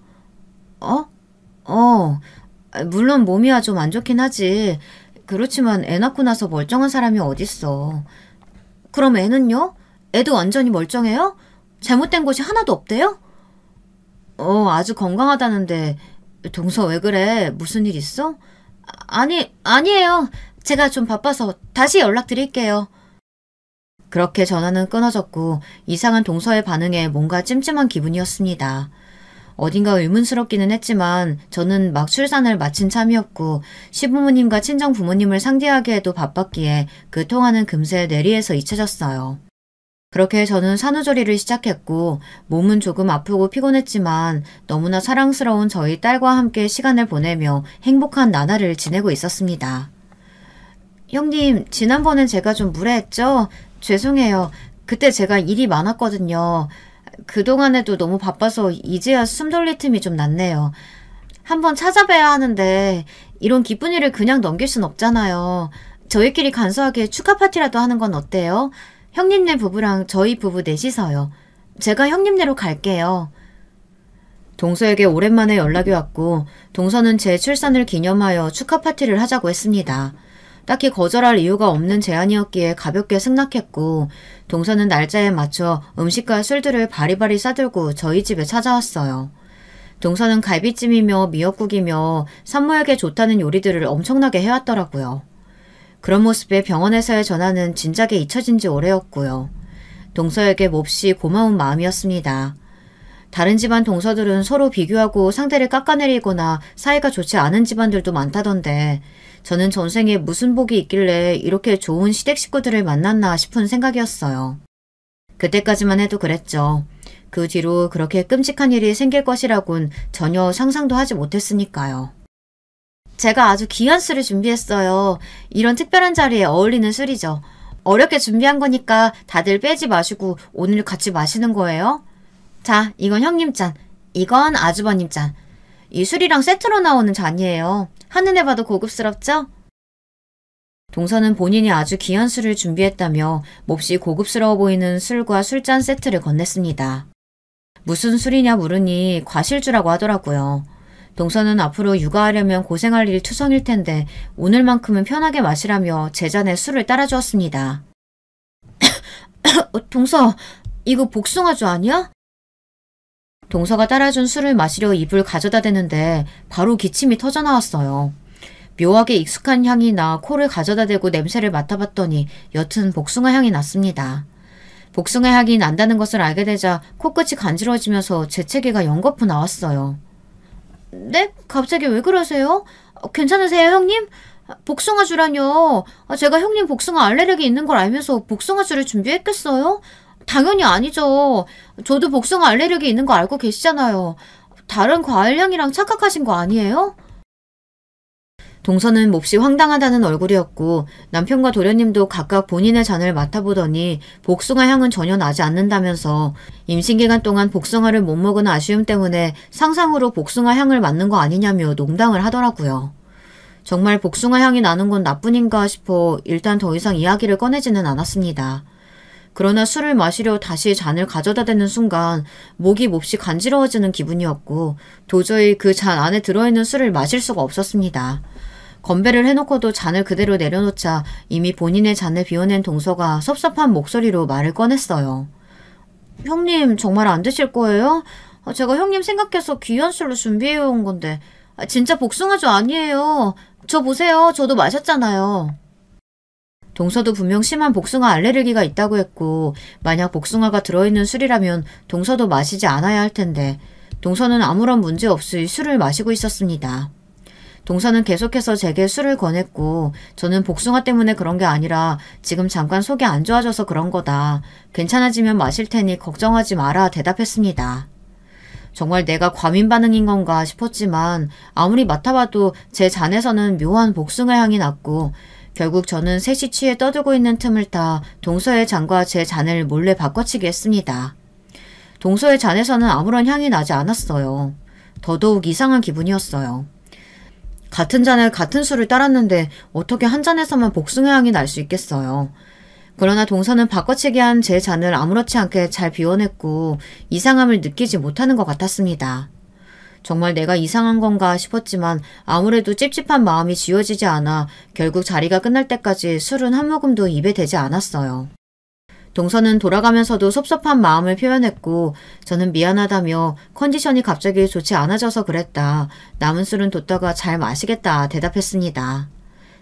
물론 몸이야 좀 안 좋긴 하지. 그렇지만 애 낳고 나서 멀쩡한 사람이 어딨어. 그럼 애는요? 애도 완전히 멀쩡해요? 잘못된 곳이 하나도 없대요? 아주 건강하다는데. 동서 왜 그래? 무슨 일 있어? 아니에요. 제가 좀 바빠서 다시 연락드릴게요. 그렇게 전화는 끊어졌고 이상한 동서의 반응에 뭔가 찜찜한 기분이었습니다. 어딘가 의문스럽기는 했지만 저는 막 출산을 마친 참이었고 시부모님과 친정 부모님을 상대하기에도 바빴기에 그 통화는 금세 뇌리에서 잊혀졌어요. 그렇게 저는 산후조리를 시작했고 몸은 조금 아프고 피곤했지만 너무나 사랑스러운 저희 딸과 함께 시간을 보내며 행복한 나날을 지내고 있었습니다. 형님, 지난번엔 제가 좀 무례했죠? 죄송해요. 그때 제가 일이 많았거든요. 그동안에도 너무 바빠서 이제야 숨 돌릴 틈이 좀 났네요. 한번 찾아뵈야 하는데 이런 기쁜 일을 그냥 넘길 순 없잖아요. 저희끼리 간소하게 축하 파티라도 하는 건 어때요? 형님네 부부랑 저희 부부 넷이서요. 제가 형님네로 갈게요. 동서에게 오랜만에 연락이 왔고 동서는 제 출산을 기념하여 축하 파티를 하자고 했습니다. 딱히 거절할 이유가 없는 제안이었기에 가볍게 승낙했고 동서는 날짜에 맞춰 음식과 술들을 바리바리 싸들고 저희 집에 찾아왔어요. 동서는 갈비찜이며 미역국이며 산모에게 좋다는 요리들을 엄청나게 해왔더라고요. 그런 모습에 병원에서의 전화는 진작에 잊혀진 지 오래였고요. 동서에게 몹시 고마운 마음이었습니다. 다른 집안 동서들은 서로 비교하고 상대를 깎아내리거나 사이가 좋지 않은 집안들도 많다던데 저는 전생에 무슨 복이 있길래 이렇게 좋은 시댁 식구들을 만났나 싶은 생각이었어요. 그때까지만 해도 그랬죠. 그 뒤로 그렇게 끔찍한 일이 생길 것이라곤 전혀 상상도 하지 못했으니까요. 제가 아주 귀한 술을 준비했어요. 이런 특별한 자리에 어울리는 술이죠. 어렵게 준비한 거니까 다들 빼지 마시고 오늘 같이 마시는 거예요. 자, 이건 형님 잔, 이건 아주버님 잔. 이 술이랑 세트로 나오는 잔이에요. 한눈에 봐도 고급스럽죠? 동서는 본인이 아주 귀한 술을 준비했다며 몹시 고급스러워 보이는 술과 술잔 세트를 건넸습니다. 무슨 술이냐 물으니 과실주라고 하더라고요. 동서는 앞으로 육아하려면 고생할 일이 투성일 텐데 오늘만큼은 편하게 마시라며 제 잔에 술을 따라주었습니다. 동서, 이거 복숭아주 아니야? 동서가 따라준 술을 마시려 입을 가져다 대는데 바로 기침이 터져나왔어요. 묘하게 익숙한 향이 나 코를 가져다 대고 냄새를 맡아봤더니 옅은 복숭아 향이 났습니다. 복숭아 향이 난다는 것을 알게 되자 코끝이 간지러워지면서 재채기가 연거푸 나왔어요. 네? 갑자기 왜 그러세요? 괜찮으세요, 형님? 복숭아주라뇨. 제가 형님 복숭아 알레르기 있는 걸 알면서 복숭아주를 준비했겠어요? 당연히 아니죠. 저도 복숭아 알레르기 있는 거 알고 계시잖아요. 다른 과일 향이랑 착각하신 거 아니에요? 동서는 몹시 황당하다는 얼굴이었고 남편과 도련님도 각각 본인의 잔을 맡아보더니 복숭아 향은 전혀 나지 않는다면서 임신기간 동안 복숭아를 못 먹은 아쉬움 때문에 상상으로 복숭아 향을 맡는 거 아니냐며 농담을 하더라고요. 정말 복숭아 향이 나는 건 나뿐인가 싶어 일단 더 이상 이야기를 꺼내지는 않았습니다. 그러나 술을 마시려 다시 잔을 가져다 대는 순간 목이 몹시 간지러워지는 기분이었고 도저히 그 잔 안에 들어있는 술을 마실 수가 없었습니다. 건배를 해놓고도 잔을 그대로 내려놓자 이미 본인의 잔을 비워낸 동서가 섭섭한 목소리로 말을 꺼냈어요. 형님 정말 안 드실 거예요? 제가 형님 생각해서 귀한 술로 준비해온 건데 진짜 복숭아주 아니에요. 저 보세요. 저도 마셨잖아요. 동서도 분명 심한 복숭아 알레르기가 있다고 했고 만약 복숭아가 들어있는 술이라면 동서도 마시지 않아야 할 텐데 동서는 아무런 문제 없이 술을 마시고 있었습니다. 동서는 계속해서 제게 술을 권했고 저는 복숭아 때문에 그런 게 아니라 지금 잠깐 속이 안 좋아져서 그런 거다. 괜찮아지면 마실 테니 걱정하지 마라 대답했습니다. 정말 내가 과민 반응인 건가 싶었지만 아무리 맡아봐도 제 잔에서는 묘한 복숭아 향이 났고 결국 저는 셋이 취해 떠들고 있는 틈을 타 동서의 잔과 제 잔을 몰래 바꿔치기 했습니다. 동서의 잔에서는 아무런 향이 나지 않았어요. 더더욱 이상한 기분이었어요. 같은 잔에 같은 술을 따랐는데 어떻게 한 잔에서만 복숭아 향이 날 수 있겠어요. 그러나 동서는 바꿔치기 한 제 잔을 아무렇지 않게 잘 비워냈고 이상함을 느끼지 못하는 것 같았습니다. 정말 내가 이상한 건가 싶었지만 아무래도 찝찝한 마음이 지워지지 않아 결국 자리가 끝날 때까지 술은 한 모금도 입에 대지 않았어요. 동서는 돌아가면서도 섭섭한 마음을 표현했고 저는 미안하다며 컨디션이 갑자기 좋지 않아져서 그랬다. 남은 술은 뒀다가 잘 마시겠다 대답했습니다.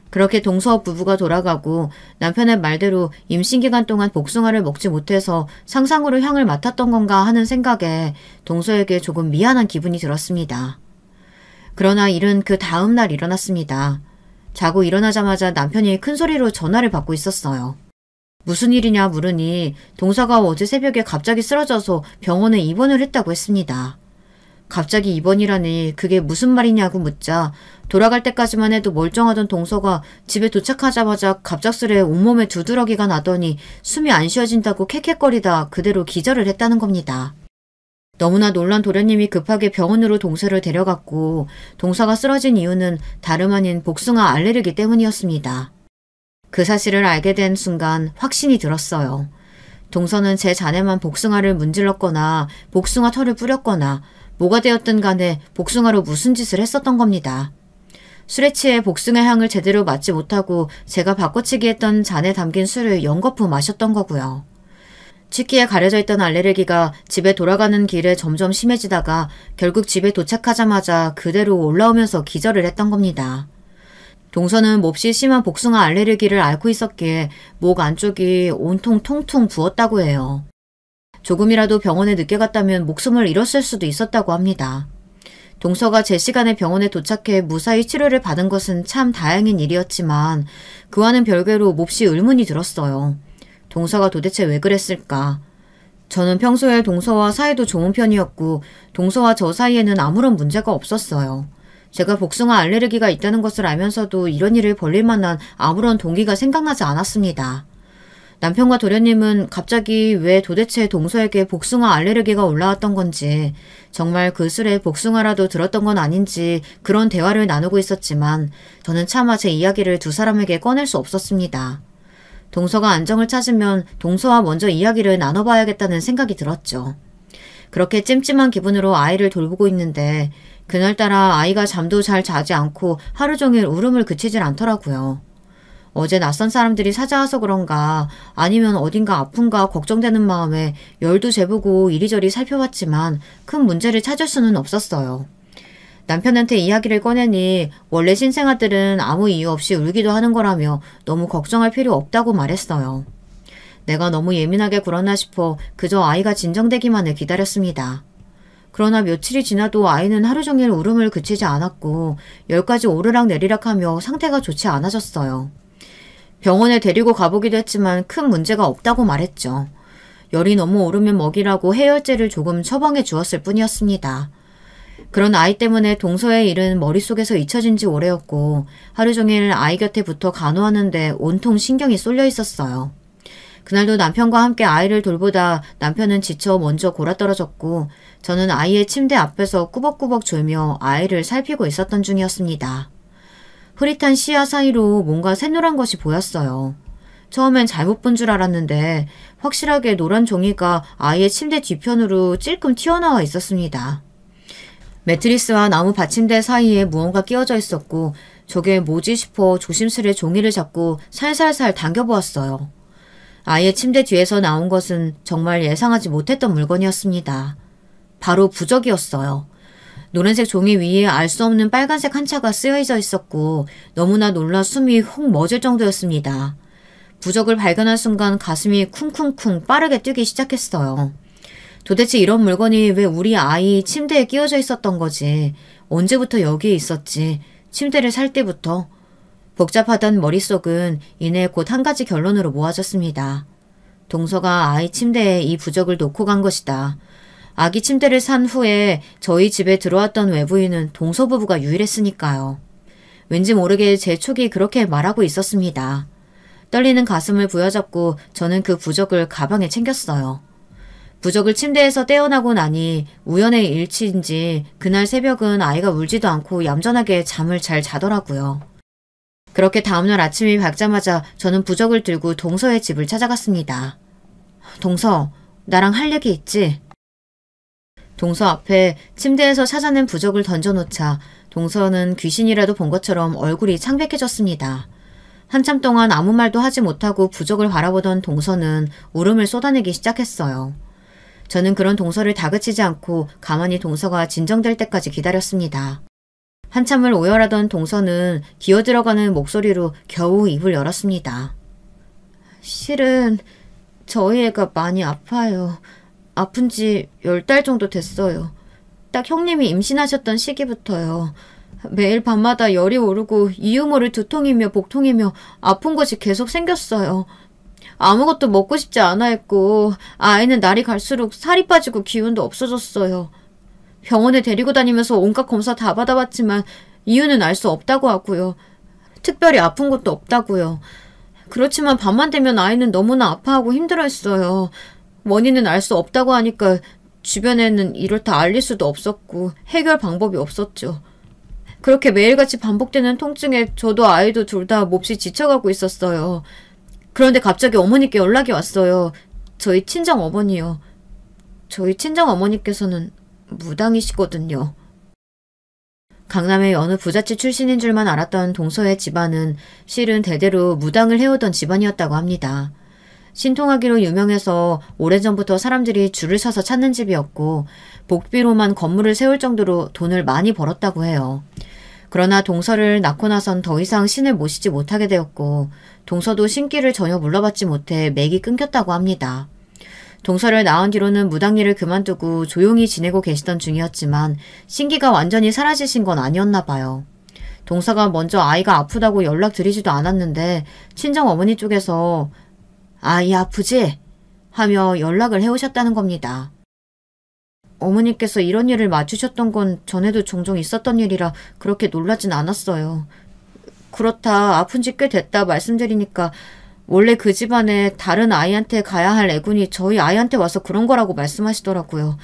그렇게 동서 부부가 돌아가고 남편의 말대로 임신기간 동안 복숭아를 먹지 못해서 상상으로 향을 맡았던 건가 하는 생각에 동서에게 조금 미안한 기분이 들었습니다. 그러나 일은 그 다음 날 일어났습니다. 자고 일어나자마자 남편이 큰 소리로 전화를 받고 있었어요. 무슨 일이냐 물으니 동서가 어제 새벽에 갑자기 쓰러져서 병원에 입원을 했다고 했습니다. 갑자기 입원이라니 그게 무슨 말이냐고 묻자 돌아갈 때까지만 해도 멀쩡하던 동서가 집에 도착하자마자 갑작스레 온몸에 두드러기가 나더니 숨이 안 쉬어진다고 캑캑거리다 그대로 기절을 했다는 겁니다. 너무나 놀란 도련님이 급하게 병원으로 동서를 데려갔고 동서가 쓰러진 이유는 다름 아닌 복숭아 알레르기 때문이었습니다. 그 사실을 알게 된 순간 확신이 들었어요. 동서는 제 잔에만 복숭아를 문질렀거나 복숭아 털을 뿌렸거나 뭐가 되었든 간에 복숭아로 무슨 짓을 했었던 겁니다. 술에 취해 복숭아 향을 제대로 맡지 못하고 제가 바꿔치기 했던 잔에 담긴 술을 연거푸 마셨던 거고요. 취기에 가려져 있던 알레르기가 집에 돌아가는 길에 점점 심해지다가 결국 집에 도착하자마자 그대로 올라오면서 기절을 했던 겁니다. 동서는 몹시 심한 복숭아 알레르기를 앓고 있었기에 목 안쪽이 온통 통통 부었다고 해요. 조금이라도 병원에 늦게 갔다면 목숨을 잃었을 수도 있었다고 합니다. 동서가 제 시간에 병원에 도착해 무사히 치료를 받은 것은 참 다행인 일이었지만 그와는 별개로 몹시 의문이 들었어요. 동서가 도대체 왜 그랬을까? 저는 평소에 동서와 사이도 좋은 편이었고 동서와 저 사이에는 아무런 문제가 없었어요. 제가 복숭아 알레르기가 있다는 것을 알면서도 이런 일을 벌릴 만한 아무런 동기가 생각나지 않았습니다. 남편과 도련님은 갑자기 왜 도대체 동서에게 복숭아 알레르기가 올라왔던 건지 정말 그 술에 복숭아라도 들었던 건 아닌지 그런 대화를 나누고 있었지만 저는 차마 제 이야기를 두 사람에게 꺼낼 수 없었습니다. 동서가 안정을 찾으면 동서와 먼저 이야기를 나눠봐야겠다는 생각이 들었죠. 그렇게 찜찜한 기분으로 아이를 돌보고 있는데 그날따라 아이가 잠도 잘 자지 않고 하루 종일 울음을 그치질 않더라고요. 어제 낯선 사람들이 찾아와서 그런가 아니면 어딘가 아픈가 걱정되는 마음에 열도 재보고 이리저리 살펴봤지만 큰 문제를 찾을 수는 없었어요. 남편한테 이야기를 꺼내니 원래 신생아들은 아무 이유 없이 울기도 하는 거라며 너무 걱정할 필요 없다고 말했어요. 내가 너무 예민하게 굴었나 싶어 그저 아이가 진정되기만을 기다렸습니다. 그러나 며칠이 지나도 아이는 하루 종일 울음을 그치지 않았고 열까지 오르락내리락하며 상태가 좋지 않아졌어요. 병원에 데리고 가보기도 했지만 큰 문제가 없다고 말했죠. 열이 너무 오르면 먹이라고 해열제를 조금 처방해 주었을 뿐이었습니다. 그런 아이 때문에 동서의 일은 머릿속에서 잊혀진 지 오래였고 하루 종일 아이 곁에 붙어 간호하는데 온통 신경이 쏠려 있었어요. 그날도 남편과 함께 아이를 돌보다 남편은 지쳐 먼저 골아떨어졌고 저는 아이의 침대 앞에서 꾸벅꾸벅 졸며 아이를 살피고 있었던 중이었습니다. 흐릿한 시야 사이로 뭔가 새노란 것이 보였어요. 처음엔 잘못 본 줄 알았는데 확실하게 노란 종이가 아이의 침대 뒤편으로 찔끔 튀어나와 있었습니다. 매트리스와 나무 받침대 사이에 무언가 끼워져 있었고 저게 뭐지 싶어 조심스레 종이를 잡고 살살살 당겨보았어요. 아이의 침대 뒤에서 나온 것은 정말 예상하지 못했던 물건이었습니다. 바로 부적이었어요. 노란색 종이 위에 알 수 없는 빨간색 한자가 쓰여져 있었고 너무나 놀라 숨이 훅 멎을 정도였습니다. 부적을 발견한 순간 가슴이 쿵쿵쿵 빠르게 뛰기 시작했어요. 도대체 이런 물건이 왜 우리 아이 침대에 끼워져 있었던 거지? 언제부터 여기에 있었지? 침대를 살 때부터. 복잡하던 머릿속은 이내 곧 한 가지 결론으로 모아졌습니다. 동서가 아이 침대에 이 부적을 놓고 간 것이다. 아기 침대를 산 후에 저희 집에 들어왔던 외부인은 동서 부부가 유일했으니까요. 왠지 모르게 제 촉이 그렇게 말하고 있었습니다. 떨리는 가슴을 부여잡고 저는 그 부적을 가방에 챙겼어요. 부적을 침대에서 떼어나고 나니 우연의 일치인지 그날 새벽은 아이가 울지도 않고 얌전하게 잠을 잘 자더라고요. 그렇게 다음날 아침이 밝자마자 저는 부적을 들고 동서의 집을 찾아갔습니다. 동서, 나랑 할 얘기 있지? 동서 앞에 침대에서 찾아낸 부적을 던져놓자 동서는 귀신이라도 본 것처럼 얼굴이 창백해졌습니다. 한참 동안 아무 말도 하지 못하고 부적을 바라보던 동서는 울음을 쏟아내기 시작했어요. 저는 그런 동서를 다그치지 않고 가만히 동서가 진정될 때까지 기다렸습니다. 한참을 오열하던 동서는 기어들어가는 목소리로 겨우 입을 열었습니다. 실은 저희 애가 많이 아파요. 아픈 지 10달 정도 됐어요. 딱 형님이 임신하셨던 시기부터요. 매일 밤마다 열이 오르고 이유 모를 두통이며 복통이며 아픈 것이 계속 생겼어요. 아무것도 먹고 싶지 않아 했고 아이는 날이 갈수록 살이 빠지고 기운도 없어졌어요. 병원에 데리고 다니면서 온갖 검사 다 받아봤지만 이유는 알 수 없다고 하고요. 특별히 아픈 것도 없다고요. 그렇지만 밤만 되면 아이는 너무나 아파하고 힘들어했어요. 원인은 알 수 없다고 하니까 주변에는 이렇다 알릴 수도 없었고 해결 방법이 없었죠. 그렇게 매일같이 반복되는 통증에 저도 아이도 둘 다 몹시 지쳐가고 있었어요. 그런데 갑자기 어머니께 연락이 왔어요. 저희 친정어머니요. 저희 친정어머니께서는 무당이시거든요. 강남의 어느 부잣집 출신인 줄만 알았던 동서의 집안은 실은 대대로 무당을 해오던 집안이었다고 합니다. 신통하기로 유명해서 오래전부터 사람들이 줄을 서서 찾는 집이었고 복비로만 건물을 세울 정도로 돈을 많이 벌었다고 해요. 그러나 동서를 낳고 나선 더 이상 신을 모시지 못하게 되었고 동서도 신기를 전혀 물러받지 못해 맥이 끊겼다고 합니다. 동서를 낳은 뒤로는 무당일을 그만두고 조용히 지내고 계시던 중이었지만 신기가 완전히 사라지신 건 아니었나 봐요. 동서가 먼저 아이가 아프다고 연락드리지도 않았는데 친정어머니 쪽에서 아이 아프지? 하며 연락을 해오셨다는 겁니다. 어머니께서 이런 일을 맞추셨던 건 전에도 종종 있었던 일이라 그렇게 놀라진 않았어요. 그렇다 아픈 지 꽤 됐다 말씀드리니까 원래 그 집안에 다른 아이한테 가야 할 애군이 저희 아이한테 와서 그런 거라고 말씀하시더라고요.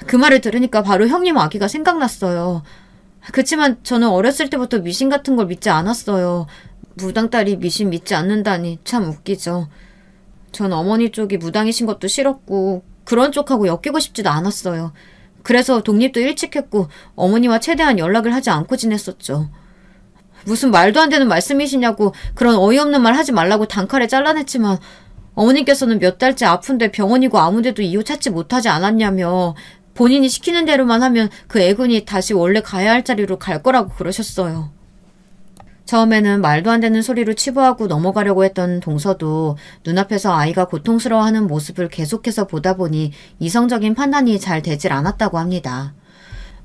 그 말을 들으니까 바로 형님 아기가 생각났어요. 그치만 저는 어렸을 때부터 미신 같은 걸 믿지 않았어요. 무당딸이 미신 믿지 않는다니 참 웃기죠. 전 어머니 쪽이 무당이신 것도 싫었고 그런 쪽하고 엮이고 싶지도 않았어요. 그래서 독립도 일찍 했고 어머니와 최대한 연락을 하지 않고 지냈었죠. 무슨 말도 안 되는 말씀이시냐고 그런 어이없는 말 하지 말라고 단칼에 잘라냈지만 어머니께서는 몇 달째 아픈데 병원이고 아무데도 이유 찾지 못하지 않았냐며 본인이 시키는 대로만 하면 그 애군이 다시 원래 가야 할 자리로 갈 거라고 그러셨어요. 처음에는 말도 안 되는 소리로 치부하고 넘어가려고 했던 동서도 눈앞에서 아이가 고통스러워하는 모습을 계속해서 보다 보니 이성적인 판단이 잘 되질 않았다고 합니다.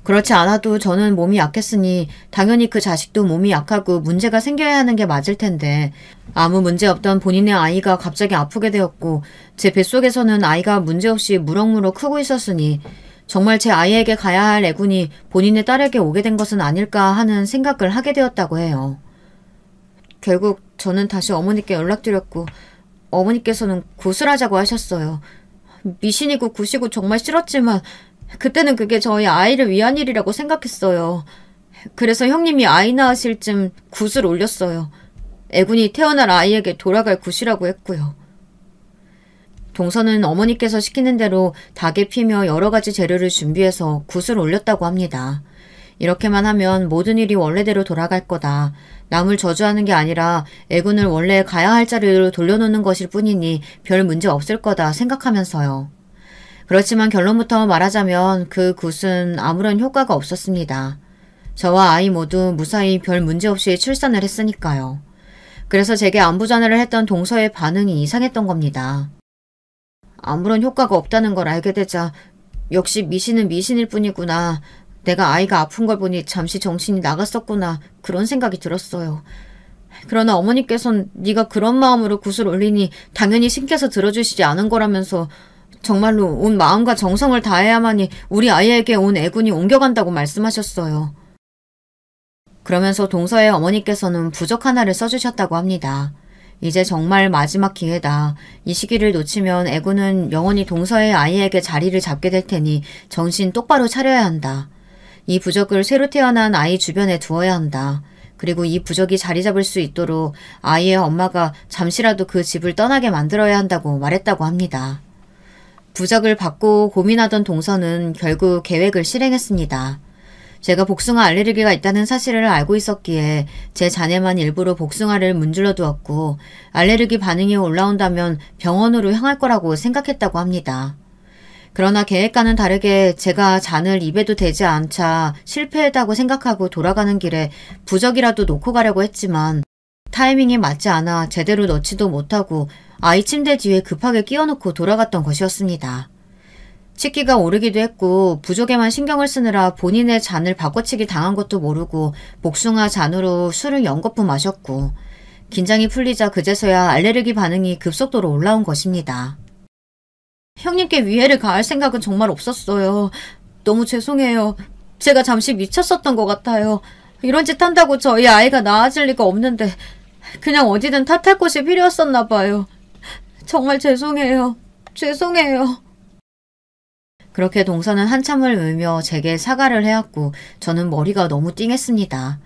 그렇지 않아도 저는 몸이 약했으니 당연히 그 자식도 몸이 약하고 문제가 생겨야 하는 게 맞을 텐데 아무 문제 없던 본인의 아이가 갑자기 아프게 되었고 제 뱃속에서는 아이가 문제없이 무럭무럭 크고 있었으니 정말 제 아이에게 가야 할 애군이 본인의 딸에게 오게 된 것은 아닐까 하는 생각을 하게 되었다고 해요. 결국 저는 다시 어머니께 연락드렸고 어머니께서는 구슬하자고 하셨어요. 미신이고 굿이고 정말 싫었지만 그때는 그게 저희 아이를 위한 일이라고 생각했어요. 그래서 형님이 아이 낳으실 쯤 굿을 올렸어요. 애군이 태어날 아이에게 돌아갈 굿이라고 했고요. 동서는 어머니께서 시키는 대로 닭에 피며 여러 가지 재료를 준비해서 굿을 올렸다고 합니다. 이렇게만 하면 모든 일이 원래대로 돌아갈 거다. 남을 저주하는 게 아니라 애군을 원래 가야 할 자리로 돌려놓는 것일 뿐이니 별 문제 없을 거다 생각하면서요. 그렇지만 결론부터 말하자면 그 굿은 아무런 효과가 없었습니다. 저와 아이 모두 무사히 별 문제 없이 출산을 했으니까요. 그래서 제게 안부 전화를 했던 동서의 반응이 이상했던 겁니다. 아무런 효과가 없다는 걸 알게 되자 역시 미신은 미신일 뿐이구나. 내가 아이가 아픈 걸 보니 잠시 정신이 나갔었구나 그런 생각이 들었어요. 그러나 어머니께선 네가 그런 마음으로 굿을 올리니 당연히 신께서 들어주시지 않은 거라면서 정말로 온 마음과 정성을 다해야만이 우리 아이에게 온 애군이 옮겨간다고 말씀하셨어요. 그러면서 동서의 어머니께서는 부적 하나를 써주셨다고 합니다. 이제 정말 마지막 기회다. 이 시기를 놓치면 애군은 영원히 동서의 아이에게 자리를 잡게 될 테니 정신 똑바로 차려야 한다. 이 부적을 새로 태어난 아이 주변에 두어야 한다. 그리고 이 부적이 자리 잡을 수 있도록 아이의 엄마가 잠시라도 그 집을 떠나게 만들어야 한다고 말했다고 합니다. 부적을 받고 고민하던 동서는 결국 계획을 실행했습니다. 제가 복숭아 알레르기가 있다는 사실을 알고 있었기에 제 자네만 일부러 복숭아를 문질러 두었고 알레르기 반응이 올라온다면 병원으로 향할 거라고 생각했다고 합니다. 그러나 계획과는 다르게 제가 잔을 입에도 대지 않자 실패했다고 생각하고 돌아가는 길에 부적이라도 놓고 가려고 했지만 타이밍이 맞지 않아 제대로 넣지도 못하고 아이 침대 뒤에 급하게 끼워놓고 돌아갔던 것이었습니다. 치기가 오르기도 했고 부적에만 신경을 쓰느라 본인의 잔을 바꿔치기 당한 것도 모르고 복숭아 잔으로 술을 연거푸 마셨고 긴장이 풀리자 그제서야 알레르기 반응이 급속도로 올라온 것입니다. 형님께 위해를 가할 생각은 정말 없었어요. 너무 죄송해요. 제가 잠시 미쳤었던 것 같아요. 이런 짓 한다고 저희 아이가 나아질 리가 없는데 그냥 어디든 탓할 곳이 필요했었나 봐요. 정말 죄송해요. 죄송해요. 그렇게 동서는 한참을 울며 제게 사과를 해왔고 저는 머리가 너무 띵했습니다.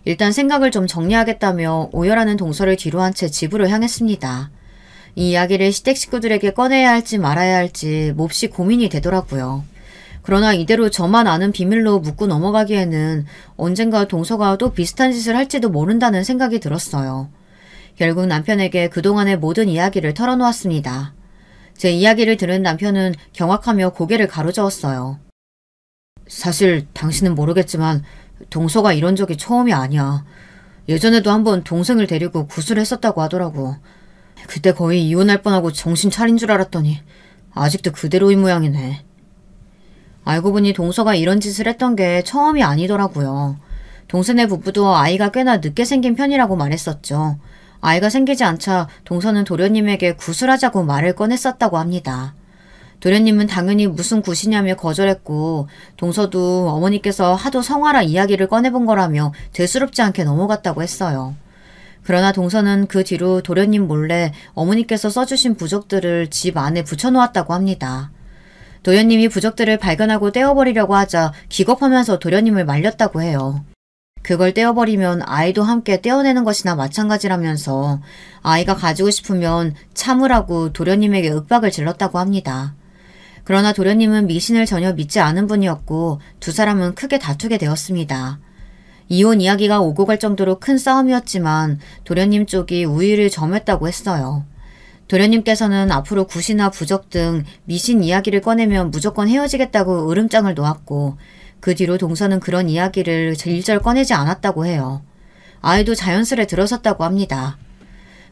일단 생각을 좀 정리하겠다며 오열하는 동서를 뒤로 한 채 집으로 향했습니다. 이 이야기를 시댁 식구들에게 꺼내야 할지 말아야 할지 몹시 고민이 되더라고요. 그러나 이대로 저만 아는 비밀로 묻고 넘어가기에는 언젠가 동서가 또 비슷한 짓을 할지도 모른다는 생각이 들었어요. 결국 남편에게 그동안의 모든 이야기를 털어놓았습니다. 제 이야기를 들은 남편은 경악하며 고개를 가로저었어요. 사실 당신은 모르겠지만 동서가 이런 적이 처음이 아니야. 예전에도 한번 동생을 데리고 굿을 했었다고 하더라고. 그때 거의 이혼할 뻔하고 정신 차린 줄 알았더니 아직도 그대로인 모양이네. 알고 보니 동서가 이런 짓을 했던 게 처음이 아니더라고요. 동생네 부부도 아이가 꽤나 늦게 생긴 편이라고 말했었죠. 아이가 생기지 않자 동서는 도련님에게 굿을 하자고 말을 꺼냈었다고 합니다. 도련님은 당연히 무슨 굿이냐며 거절했고 동서도 어머니께서 하도 성화라 이야기를 꺼내본 거라며 대수롭지 않게 넘어갔다고 했어요. 그러나 동서는 그 뒤로 도련님 몰래 어머니께서 써주신 부적들을 집 안에 붙여놓았다고 합니다. 도련님이 부적들을 발견하고 떼어버리려고 하자 기겁하면서 도련님을 말렸다고 해요. 그걸 떼어버리면 아이도 함께 떼어내는 것이나 마찬가지라면서 아이가 가지고 싶으면 참으라고 도련님에게 윽박을 질렀다고 합니다. 그러나 도련님은 미신을 전혀 믿지 않은 분이었고 두 사람은 크게 다투게 되었습니다. 이혼 이야기가 오고 갈 정도로 큰 싸움이었지만 도련님 쪽이 우위를 점했다고 했어요. 도련님께서는 앞으로 굿이나 부적 등 미신 이야기를 꺼내면 무조건 헤어지겠다고 으름장을 놓았고 그 뒤로 동서는 그런 이야기를 일절 꺼내지 않았다고 해요. 아이도 자연스레 들어섰다고 합니다.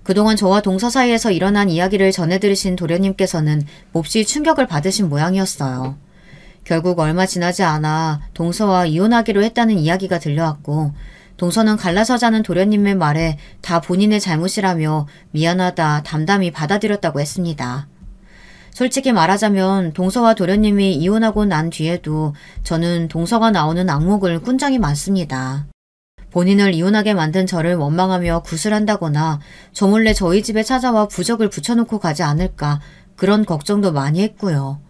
그동안 저와 동서 사이에서 일어난 이야기를 전해들으신 도련님께서는 몹시 충격을 받으신 모양이었어요. 결국 얼마 지나지 않아 동서와 이혼하기로 했다는 이야기가 들려왔고 동서는 갈라서자는 도련님의 말에 다 본인의 잘못이라며 미안하다 담담히 받아들였다고 했습니다. 솔직히 말하자면 동서와 도련님이 이혼하고 난 뒤에도 저는 동서가 나오는 악몽을 꾼 적이 많습니다. 본인을 이혼하게 만든 저를 원망하며 굿을 한다거나 저 몰래 저희 집에 찾아와 부적을 붙여놓고 가지 않을까 그런 걱정도 많이 했고요.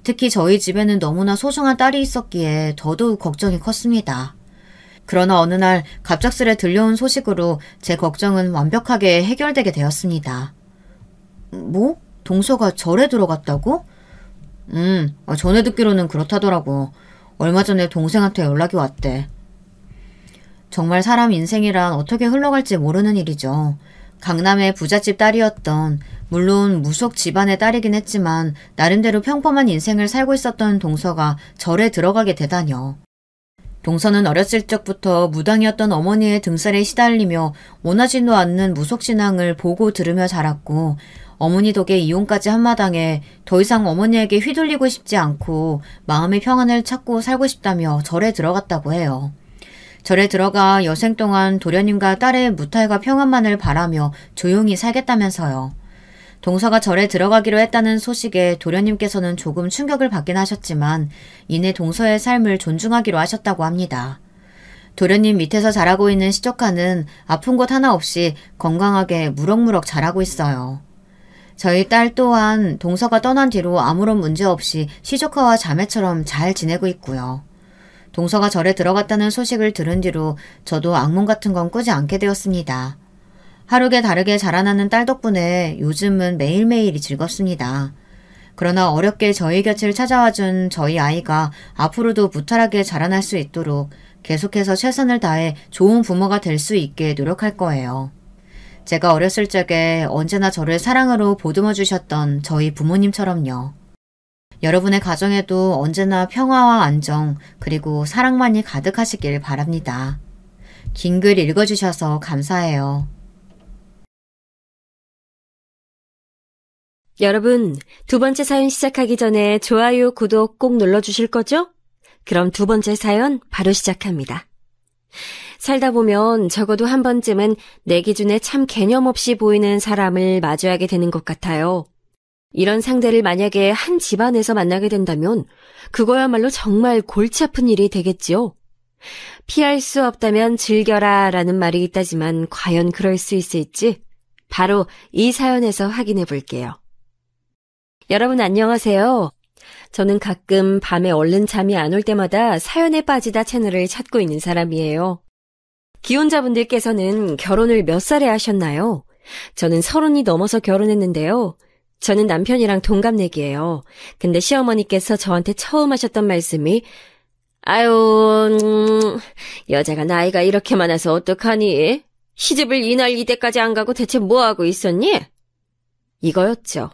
특히 저희 집에는 너무나 소중한 딸이 있었기에 더더욱 걱정이 컸습니다. 그러나 어느 날 갑작스레 들려온 소식으로 제 걱정은 완벽하게 해결되게 되었습니다. 뭐? 동서가 절에 들어갔다고? 전에 듣기로는 그렇다더라고. 얼마 전에 동생한테 연락이 왔대. 정말 사람 인생이란 어떻게 흘러갈지 모르는 일이죠. 강남의 부잣집 딸이었던 물론 무속 집안의 딸이긴 했지만 나름대로 평범한 인생을 살고 있었던 동서가 절에 들어가게 되다뇨. 동서는 어렸을 적부터 무당이었던 어머니의 등살에 시달리며 원하지도 않는 무속신앙을 보고 들으며 자랐고 어머니 덕에 이혼까지 한 마당에 더 이상 어머니에게 휘둘리고 싶지 않고 마음의 평안을 찾고 살고 싶다며 절에 들어갔다고 해요. 절에 들어가 여생 동안 도련님과 딸의 무탈과 평안만을 바라며 조용히 살겠다면서요. 동서가 절에 들어가기로 했다는 소식에 도련님께서는 조금 충격을 받긴 하셨지만 이내 동서의 삶을 존중하기로 하셨다고 합니다. 도련님 밑에서 자라고 있는 시조카는 아픈 곳 하나 없이 건강하게 무럭무럭 자라고 있어요. 저희 딸 또한 동서가 떠난 뒤로 아무런 문제 없이 시조카와 자매처럼 잘 지내고 있고요. 동서가 절에 들어갔다는 소식을 들은 뒤로 저도 악몽 같은 건 꾸지 않게 되었습니다. 하루게 다르게 자라나는 딸 덕분에 요즘은 매일매일이 즐겁습니다. 그러나 어렵게 저희 곁을 찾아와준 저희 아이가 앞으로도 무탈하게 자라날 수 있도록 계속해서 최선을 다해 좋은 부모가 될 수 있게 노력할 거예요. 제가 어렸을 적에 언제나 저를 사랑으로 보듬어 주셨던 저희 부모님처럼요. 여러분의 가정에도 언제나 평화와 안정 그리고 사랑만이 가득하시길 바랍니다. 긴 글 읽어주셔서 감사해요. 여러분, 두 번째 사연 시작하기 전에 좋아요, 구독 꼭 눌러주실 거죠? 그럼 두 번째 사연 바로 시작합니다. 살다 보면 적어도 한 번쯤은 내 기준에 참 개념 없이 보이는 사람을 마주하게 되는 것 같아요. 이런 상대를 만약에 한 집안에서 만나게 된다면 그거야말로 정말 골치 아픈 일이 되겠지요. 피할 수 없다면 즐겨라 라는 말이 있다지만 과연 그럴 수 있을지 바로 이 사연에서 확인해 볼게요. 여러분 안녕하세요. 저는 가끔 밤에 얼른 잠이 안 올 때마다 사연에 빠지다 채널을 찾고 있는 사람이에요. 기혼자분들께서는 결혼을 몇 살에 하셨나요? 저는 30이 넘어서 결혼했는데요. 저는 남편이랑 동갑내기예요. 근데 시어머니께서 저한테 처음 하셨던 말씀이 아유, 여자가 나이가 이렇게 많아서 어떡하니? 시집을 이날 이때까지 안 가고 대체 뭐하고 있었니? 이거였죠.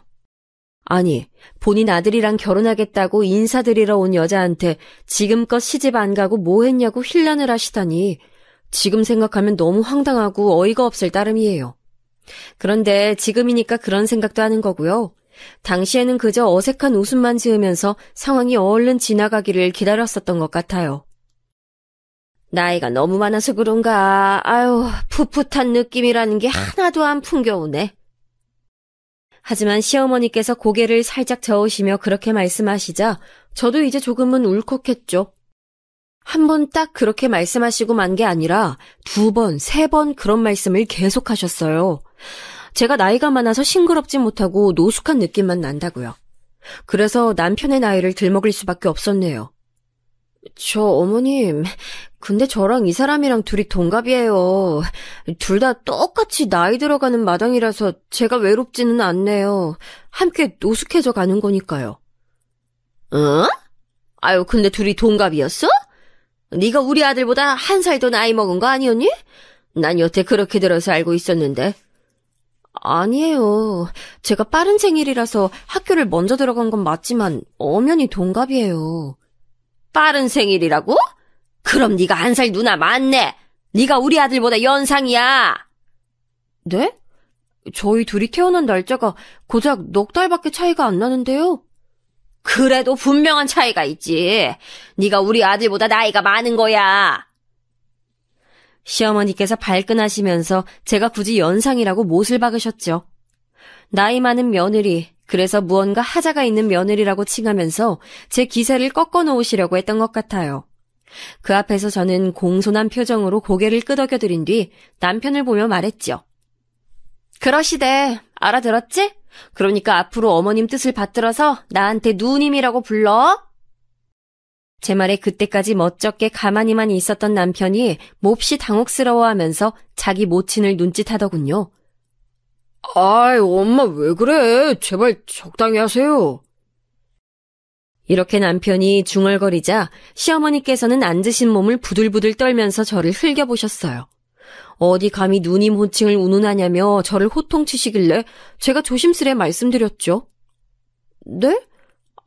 아니, 본인 아들이랑 결혼하겠다고 인사드리러 온 여자한테 지금껏 시집 안 가고 뭐 했냐고 힐난을 하시다니 지금 생각하면 너무 황당하고 어이가 없을 따름이에요. 그런데 지금이니까 그런 생각도 하는 거고요. 당시에는 그저 어색한 웃음만 지으면서 상황이 얼른 지나가기를 기다렸었던 것 같아요. 나이가 너무 많아서 그런가. 아유, 풋풋한 느낌이라는 게 하나도 안 풍겨오네. 하지만 시어머니께서 고개를 살짝 저으시며 그렇게 말씀하시자 저도 이제 조금은 울컥했죠. 한 번 딱 그렇게 말씀하시고 만 게 아니라 2번, 3번 그런 말씀을 계속하셨어요. 제가 나이가 많아서 싱그럽지 못하고 노숙한 느낌만 난다고요. 그래서 남편의 나이를 들먹일 수밖에 없었네요. 저 어머님, 근데 저랑 이 사람이랑 둘이 동갑이에요. 둘 다 똑같이 나이 들어가는 마당이라서 제가 외롭지는 않네요. 함께 노숙해져 가는 거니까요. 어? 아유, 근데 둘이 동갑이었어? 네가 우리 아들보다 1살 더 나이 먹은 거 아니었니? 난 여태 그렇게 들어서 알고 있었는데. 아니에요. 제가 빠른 생일이라서 학교를 먼저 들어간 건 맞지만 엄연히 동갑이에요. 빠른 생일이라고? 그럼 네가 1살 누나 맞네. 네가 우리 아들보다 연상이야. 네? 저희 둘이 태어난 날짜가 고작 넉 달밖에 차이가 안 나는데요. 그래도 분명한 차이가 있지. 네가 우리 아들보다 나이가 많은 거야. 시어머니께서 발끈하시면서 제가 굳이 연상이라고 못을 박으셨죠. 나이 많은 며느리, 그래서 무언가 하자가 있는 며느리라고 칭하면서 제 기세를 꺾어 놓으시려고 했던 것 같아요. 그 앞에서 저는 공손한 표정으로 고개를 끄덕여드린 뒤 남편을 보며 말했죠. 그러시대. 알아들었지? 그러니까 앞으로 어머님 뜻을 받들어서 나한테 누님이라고 불러. 제 말에 그때까지 멋쩍게 가만히만 있었던 남편이 몹시 당혹스러워하면서 자기 모친을 눈짓하더군요. 아이, 엄마 왜 그래? 제발 적당히 하세요. 이렇게 남편이 중얼거리자 시어머니께서는 앉으신 몸을 부들부들 떨면서 저를 흘겨보셨어요. 어디 감히 누님 호칭을 운운하냐며 저를 호통치시길래 제가 조심스레 말씀드렸죠. 네?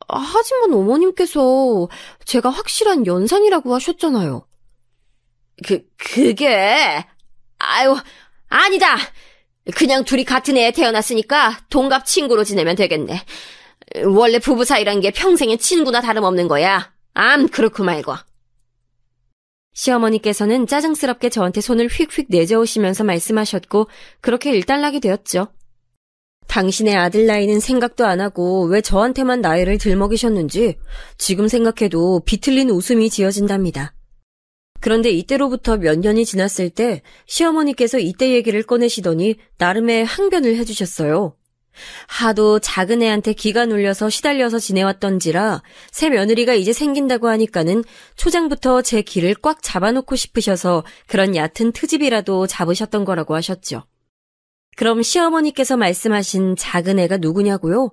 하지만 어머님께서 제가 확실한 연상이라고 하셨잖아요. 그게... 아유, 아니다! 그냥 둘이 같은 애에 태어났으니까 동갑 친구로 지내면 되겠네. 원래 부부 사이란 게 평생의 친구나 다름없는 거야. 그렇고 말고. 시어머니께서는 짜증스럽게 저한테 손을 휙휙 내저으시면서 말씀하셨고 그렇게 일단락이 되었죠. 당신의 아들 나이는 생각도 안 하고 왜 저한테만 나이를 들먹이셨는지 지금 생각해도 비틀린 웃음이 지어진답니다. 그런데 이때로부터 몇 년이 지났을 때 시어머니께서 이때 얘기를 꺼내시더니 나름의 항변을 해주셨어요. 하도 작은 애한테 기가 눌려서 시달려서 지내왔던지라 새 며느리가 이제 생긴다고 하니까는 초장부터 제 기를 꽉 잡아놓고 싶으셔서 그런 얕은 트집이라도 잡으셨던 거라고 하셨죠. 그럼 시어머니께서 말씀하신 작은 애가 누구냐고요?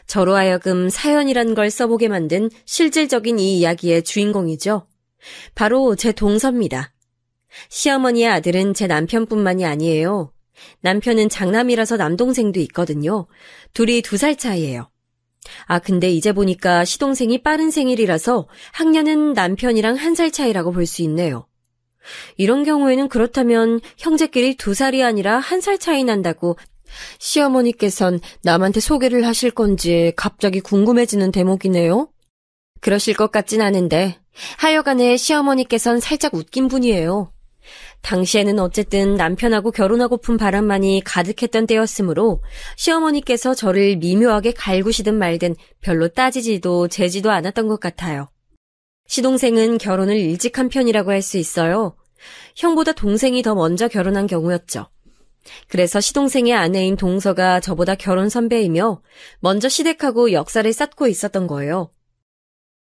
저로 하여금 사연이란 걸 써보게 만든 실질적인 이 이야기의 주인공이죠. 바로 제 동서입니다. 시어머니의 아들은 제 남편뿐만이 아니에요. 남편은 장남이라서 남동생도 있거든요. 둘이 2살 차이예요. 근데 이제 보니까 시동생이 빠른 생일이라서 학년은 남편이랑 1살 차이라고 볼 수 있네요. 이런 경우에는 그렇다면 형제끼리 2살이 아니라 1살 차이 난다고 시어머니께선 남한테 소개를 하실 건지 갑자기 궁금해지는 대목이네요. 그러실 것 같진 않은데 하여간에 시어머니께선 살짝 웃긴 분이에요. 당시에는 어쨌든 남편하고 결혼하고픈 바람만이 가득했던 때였으므로 시어머니께서 저를 미묘하게 갈구시든 말든 별로 따지지도 재지도 않았던 것 같아요. 시동생은 결혼을 일찍 한 편이라고 할 수 있어요. 형보다 동생이 더 먼저 결혼한 경우였죠. 그래서 시동생의 아내인 동서가 저보다 결혼 선배이며 먼저 시댁하고 역사를 쌓고 있었던 거예요.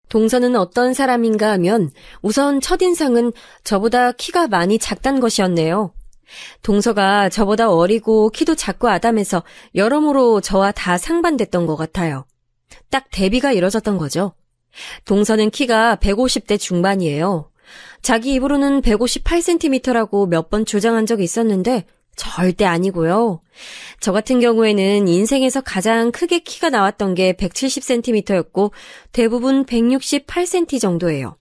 동서는 어떤 사람인가 하면 우선 첫인상은 저보다 키가 많이 작단 것이었네요. 동서가 저보다 어리고 키도 작고 아담해서 여러모로 저와 다 상반됐던 것 같아요. 딱 대비가 이뤄졌던 거죠. 동서는 키가 150대 중반이에요. 자기 입으로는 158cm라고 몇 번 주장한 적이 있었는데 절대 아니고요. 저 같은 경우에는 인생에서 가장 크게 키가 나왔던 게 170cm였고 대부분 168cm 정도예요.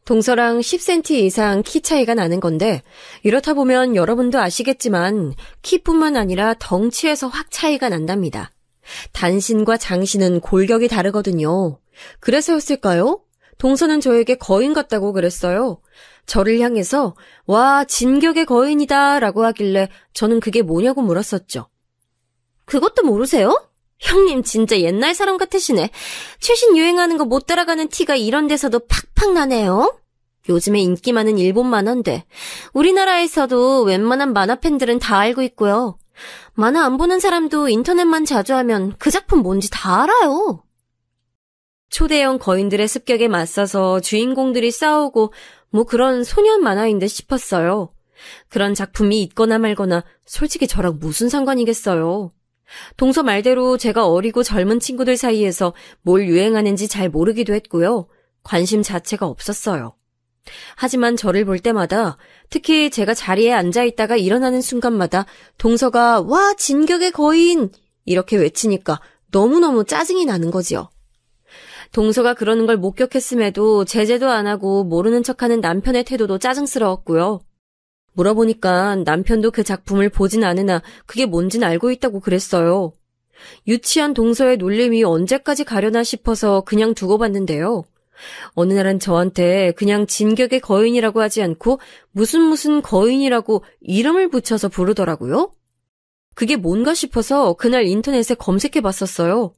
동서랑 10cm 이상 키 차이가 나는 건데 이렇다 보면 여러분도 아시겠지만 키뿐만 아니라 덩치에서 확 차이가 난답니다. 단신과 장신은 골격이 다르거든요. 그래서였을까요? 동서는 저에게 거인 같다고 그랬어요. 저를 향해서 와 진격의 거인이다 라고 하길래 저는 그게 뭐냐고 물었었죠. 그것도 모르세요? 형님 진짜 옛날 사람 같으시네. 최신 유행하는 거 못 따라가는 티가 이런 데서도 팍팍 나네요. 요즘에 인기 많은 일본 만화인데 우리나라에서도 웬만한 만화 팬들은 다 알고 있고요. 만화 안 보는 사람도 인터넷만 자주 하면 그 작품 뭔지 다 알아요. 초대형 거인들의 습격에 맞서서 주인공들이 싸우고 뭐 그런 소년 만화인 듯 싶었어요. 그런 작품이 있거나 말거나 솔직히 저랑 무슨 상관이겠어요. 동서 말대로 제가 어리고 젊은 친구들 사이에서 뭘 유행하는지 잘 모르기도 했고요. 관심 자체가 없었어요. 하지만 저를 볼 때마다 특히 제가 자리에 앉아있다가 일어나는 순간마다 동서가 와 진격의 거인 이렇게 외치니까 너무너무 짜증이 나는 거지요. 동서가 그러는 걸 목격했음에도 제재도 안 하고 모르는 척하는 남편의 태도도 짜증스러웠고요. 물어보니까 남편도 그 작품을 보진 않으나 그게 뭔진 알고 있다고 그랬어요. 유치한 동서의 놀림이 언제까지 가려나 싶어서 그냥 두고 봤는데요. 어느 날은 저한테 그냥 진격의 거인이라고 하지 않고 무슨 거인이라고 이름을 붙여서 부르더라고요. 그게 뭔가 싶어서 그날 인터넷에 검색해 봤었어요.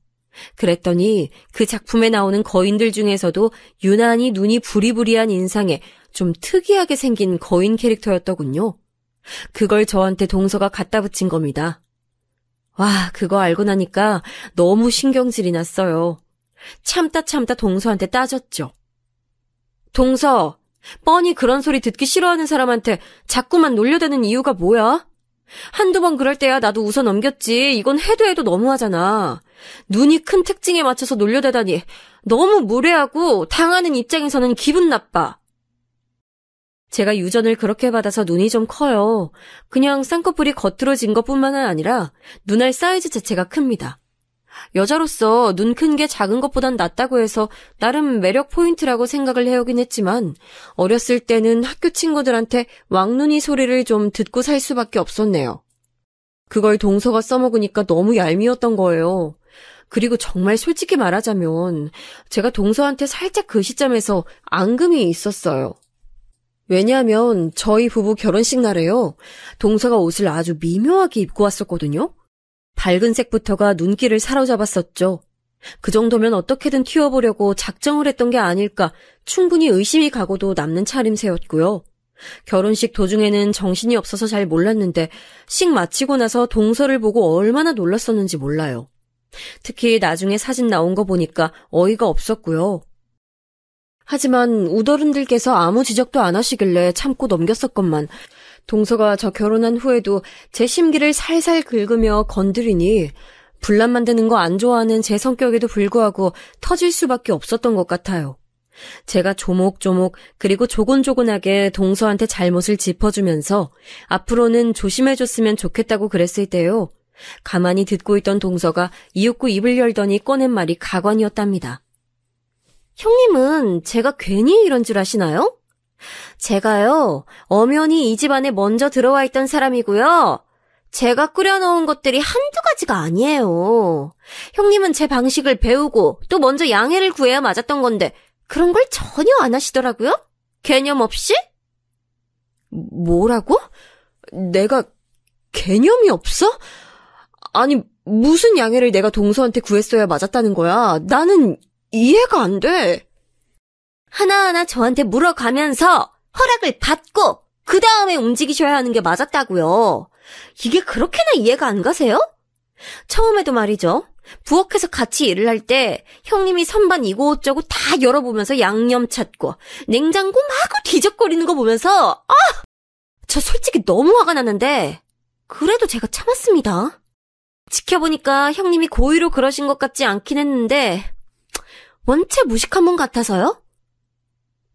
그랬더니 그 작품에 나오는 거인들 중에서도 유난히 눈이 부리부리한 인상에 좀 특이하게 생긴 거인 캐릭터였더군요. 그걸 저한테 동서가 갖다 붙인 겁니다. 와, 그거 알고 나니까 너무 신경질이 났어요. 참다 동서한테 따졌죠. 동서, 뻔히 그런 소리 듣기 싫어하는 사람한테 자꾸만 놀려대는 이유가 뭐야? 한두 번 그럴 때야 나도 웃어 넘겼지. 이건 해도 너무하잖아. 눈이 큰 특징에 맞춰서 놀려대다니 너무 무례하고 당하는 입장에서는 기분 나빠. 제가 유전을 그렇게 받아서 눈이 좀 커요. 그냥 쌍꺼풀이 겉으로 진 것뿐만 아니라 눈알 사이즈 자체가 큽니다. 여자로서 눈 큰 게 작은 것보단 낫다고 해서 나름 매력 포인트라고 생각을 해오긴 했지만 어렸을 때는 학교 친구들한테 왕눈이 소리를 좀 듣고 살 수밖에 없었네요. 그걸 동서가 써먹으니까 너무 얄미웠던 거예요. 그리고 정말 솔직히 말하자면 제가 동서한테 살짝 그 시점에서 앙금이 있었어요. 왜냐하면 저희 부부 결혼식 날에요. 동서가 옷을 아주 미묘하게 입고 왔었거든요. 밝은 색부터가 눈길을 사로잡았었죠. 그 정도면 어떻게든 튀어보려고 작정을 했던 게 아닐까 충분히 의심이 가고도 남는 차림새였고요. 결혼식 도중에는 정신이 없어서 잘 몰랐는데 식 마치고 나서 동서를 보고 얼마나 놀랐었는지 몰라요. 특히 나중에 사진 나온 거 보니까 어이가 없었고요. 하지만 우더른들께서 아무 지적도 안 하시길래 참고 넘겼었건만 동서가 저 결혼한 후에도 제 심기를 살살 긁으며 건드리니 분란 만드는 거 안 좋아하는 제 성격에도 불구하고 터질 수밖에 없었던 것 같아요. 제가 조목조목 그리고 조곤조곤하게 동서한테 잘못을 짚어주면서 앞으로는 조심해줬으면 좋겠다고 그랬을 때요. 가만히 듣고 있던 동서가 이윽고 입을 열더니 꺼낸 말이 가관이었답니다. 형님은 제가 괜히 이런 줄 아시나요? 제가요, 엄연히 이 집안에 먼저 들어와 있던 사람이고요. 제가 끓여놓은 것들이 한두 가지가 아니에요. 형님은 제 방식을 배우고 또 먼저 양해를 구해야 맞았던 건데 그런 걸 전혀 안 하시더라고요? 개념 없이? 뭐라고? 내가 개념이 없어? 아니, 무슨 양해를 내가 동서한테 구했어야 맞았다는 거야? 나는 이해가 안 돼. 하나하나 저한테 물어가면서 허락을 받고 그 다음에 움직이셔야 하는 게 맞았다고요. 이게 그렇게나 이해가 안 가세요? 처음에도 말이죠. 부엌에서 같이 일을 할 때 형님이 선반 이고저고 다 열어보면서 양념 찾고 냉장고 마구 뒤적거리는 거 보면서 저 솔직히 너무 화가 났는데 그래도 제가 참았습니다. 지켜보니까 형님이 고의로 그러신 것 같지 않긴 했는데 원체 무식한 분 같아서요?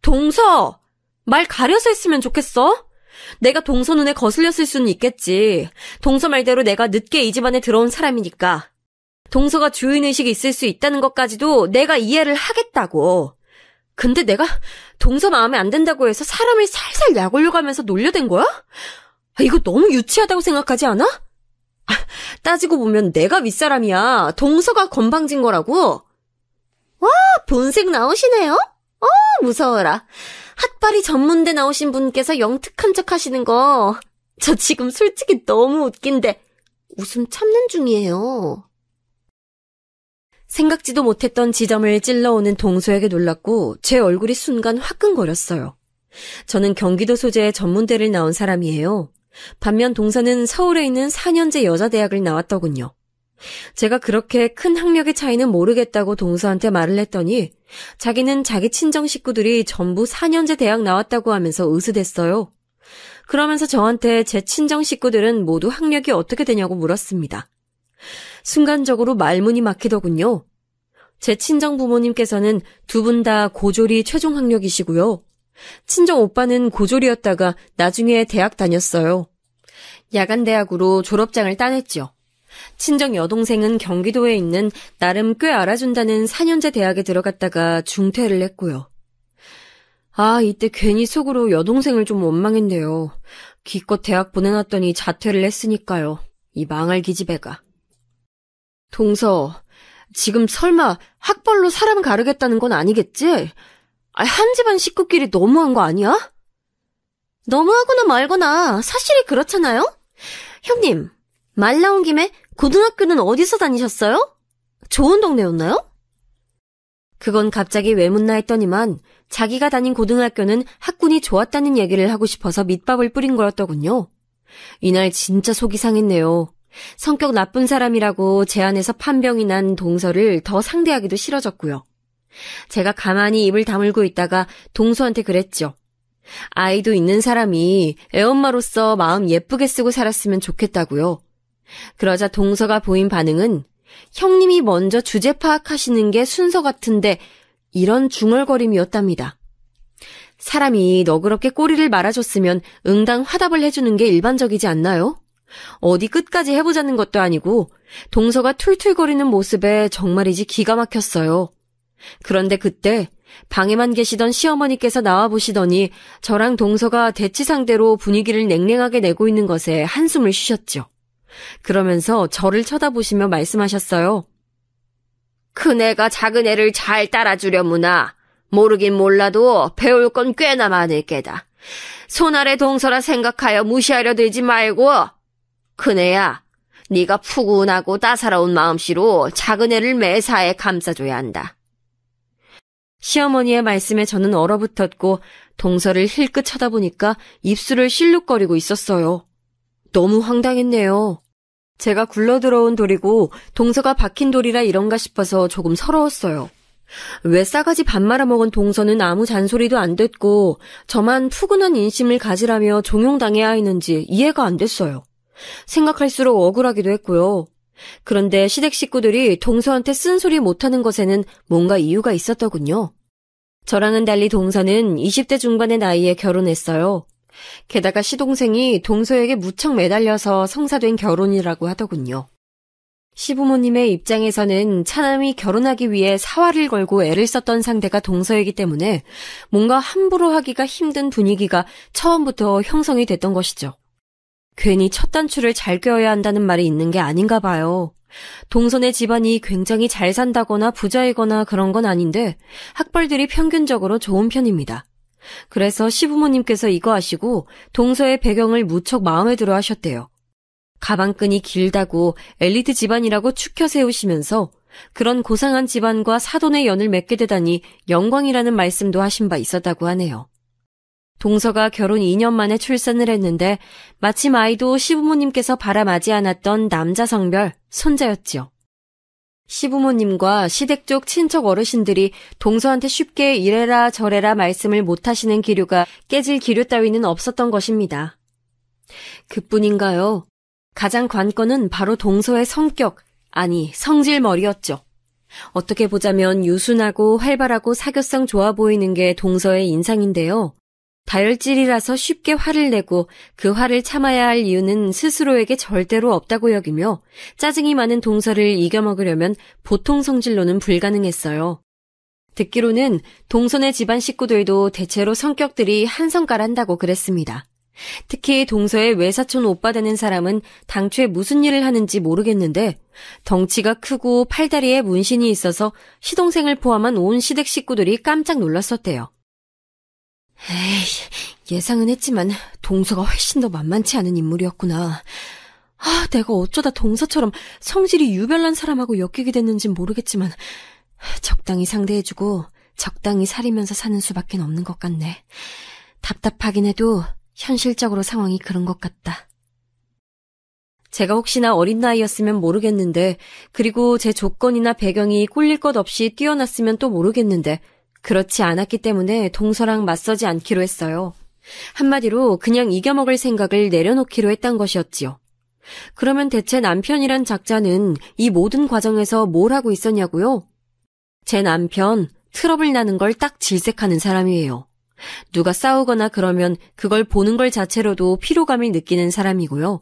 동서! 말 가려서 했으면 좋겠어? 내가 동서 눈에 거슬렸을 수는 있겠지. 동서 말대로 내가 늦게 이 집안에 들어온 사람이니까. 동서가 주인의식이 있을 수 있다는 것까지도 내가 이해를 하겠다고. 근데 내가 동서 마음에 안 든다고 해서 사람을 살살 약올려가면서 놀려댄 거야? 이거 너무 유치하다고 생각하지 않아? 따지고 보면 내가 윗사람이야. 동서가 건방진 거라고. 와, 본색 나오시네요? 무서워라. 핫바리 전문대 나오신 분께서 영특한 척 하시는 거. 저 지금 솔직히 너무 웃긴데 웃음 참는 중이에요. 생각지도 못했던 지점을 찔러오는 동서에게 놀랐고 제 얼굴이 순간 화끈거렸어요. 저는 경기도 소재의 전문대를 나온 사람이에요. 반면 동서는 서울에 있는 4년제 여자대학을 나왔더군요. 제가 그렇게 큰 학력의 차이는 모르겠다고 동서한테 말을 했더니 자기는 자기 친정 식구들이 전부 4년제 대학 나왔다고 하면서 으스댔어요. 그러면서 저한테 제 친정 식구들은 모두 학력이 어떻게 되냐고 물었습니다. 순간적으로 말문이 막히더군요. 제 친정 부모님께서는 두 분 다 고졸이 최종 학력이시고요. 친정 오빠는 고졸이었다가 나중에 대학 다녔어요. 야간대학으로 졸업장을 따냈죠. 친정 여동생은 경기도에 있는 나름 꽤 알아준다는 4년제 대학에 들어갔다가 중퇴를 했고요. 이때 괜히 속으로 여동생을 좀 원망했네요. 기껏 대학 보내놨더니 자퇴를 했으니까요. 이 망할 기집애가. 동서, 지금 설마 학벌로 사람 가르겠다는 건 아니겠지? 한 집안 식구끼리 너무한 거 아니야? 너무하거나 말거나 사실이 그렇잖아요? 형님, 말 나온 김에 고등학교는 어디서 다니셨어요? 좋은 동네였나요? 그건 갑자기 왜 묻나 했더니만 자기가 다닌 고등학교는 학군이 좋았다는 얘기를 하고 싶어서 밑밥을 뿌린 거였더군요. 이날 진짜 속이 상했네요. 성격 나쁜 사람이라고 제 안에서 판병이 난 동서를 더 상대하기도 싫어졌고요. 제가 가만히 입을 다물고 있다가 동서한테 그랬죠. 아이도 있는 사람이 애엄마로서 마음 예쁘게 쓰고 살았으면 좋겠다고요. 그러자 동서가 보인 반응은 형님이 먼저 주제 파악하시는 게 순서 같은데 이런 중얼거림이었답니다. 사람이 너그럽게 꼬리를 말아줬으면 응당 화답을 해주는 게 일반적이지 않나요? 어디 끝까지 해보자는 것도 아니고 동서가 툴툴거리는 모습에 정말이지 기가 막혔어요. 그런데 그때 방에만 계시던 시어머니께서 나와보시더니 저랑 동서가 대치 상대로 분위기를 냉랭하게 내고 있는 것에 한숨을 쉬셨죠. 그러면서 저를 쳐다보시며 말씀하셨어요. 큰애가 작은애를 잘 따라주려무나. 모르긴 몰라도 배울 건 꽤나 많을 게다. 손아래 동서라 생각하여 무시하려 들지 말고. 큰애야, 네가 푸근하고 따사로운 마음씨로 작은애를 매사에 감싸줘야 한다. 시어머니의 말씀에 저는 얼어붙었고 동서를 힐끗 쳐다보니까 입술을 실룩거리고 있었어요. 너무 황당했네요. 제가 굴러들어온 돌이고 동서가 박힌 돌이라 이런가 싶어서 조금 서러웠어요. 왜 싸가지 밥 말아먹은 동서는 아무 잔소리도 안 듣고 저만 푸근한 인심을 가지라며 종용당해야 했는지 이해가 안 됐어요. 생각할수록 억울하기도 했고요. 그런데 시댁 식구들이 동서한테 쓴소리 못하는 것에는 뭔가 이유가 있었더군요. 저랑은 달리 동서는 20대 중반의 나이에 결혼했어요. 게다가 시동생이 동서에게 무척 매달려서 성사된 결혼이라고 하더군요. 시부모님의 입장에서는 차남이 결혼하기 위해 사활을 걸고 애를 썼던 상대가 동서이기 때문에 뭔가 함부로 하기가 힘든 분위기가 처음부터 형성이 됐던 것이죠. 괜히 첫 단추를 잘 꿰어야 한다는 말이 있는 게 아닌가 봐요. 동서네 집안이 굉장히 잘 산다거나 부자이거나 그런 건 아닌데 학벌들이 평균적으로 좋은 편입니다. 그래서 시부모님께서 이거 아시고 동서의 배경을 무척 마음에 들어 하셨대요. 가방끈이 길다고 엘리트 집안이라고 추켜 세우시면서 그런 고상한 집안과 사돈의 연을 맺게 되다니 영광이라는 말씀도 하신 바 있었다고 하네요. 동서가 결혼 2년 만에 출산을 했는데 마침 아이도 시부모님께서 바라마지 않았던 남자 성별 손자였지요. 시부모님과 시댁 쪽 친척 어르신들이 동서한테 쉽게 이래라 저래라 말씀을 못하시는 기류가 깨질 기류 따위는 없었던 것입니다. 그뿐인가요? 가장 관건은 바로 동서의 성격, 아니 성질머리였죠. 어떻게 보자면 유순하고 활발하고 사교성 좋아 보이는 게 동서의 인상인데요. 다혈질이라서 쉽게 화를 내고 그 화를 참아야 할 이유는 스스로에게 절대로 없다고 여기며 짜증이 많은 동서를 이겨먹으려면 보통 성질로는 불가능했어요. 듣기로는 동서네 집안 식구들도 대체로 성격들이 한 성깔한다고 그랬습니다. 특히 동서의 외사촌 오빠 되는 사람은 당초에 무슨 일을 하는지 모르겠는데 덩치가 크고 팔다리에 문신이 있어서 시동생을 포함한 온 시댁 식구들이 깜짝 놀랐었대요. 에이, 예상은 했지만 동서가 훨씬 더 만만치 않은 인물이었구나. 내가 어쩌다 동서처럼 성질이 유별난 사람하고 엮이게 됐는진 모르겠지만 적당히 상대해주고 적당히 사리면서 사는 수밖에 없는 것 같네. 답답하긴 해도 현실적으로 상황이 그런 것 같다. 제가 혹시나 어린 나이였으면 모르겠는데 그리고 제 조건이나 배경이 꿀릴 것 없이 뛰어났으면 또 모르겠는데 그렇지 않았기 때문에 동서랑 맞서지 않기로 했어요. 한마디로 그냥 이겨먹을 생각을 내려놓기로 했단 것이었지요. 그러면 대체 남편이란 작자는 이 모든 과정에서 뭘 하고 있었냐고요? 제 남편 트러블 나는 걸 딱 질색하는 사람이에요. 누가 싸우거나 그러면 그걸 보는 걸 자체로도 피로감을 느끼는 사람이고요.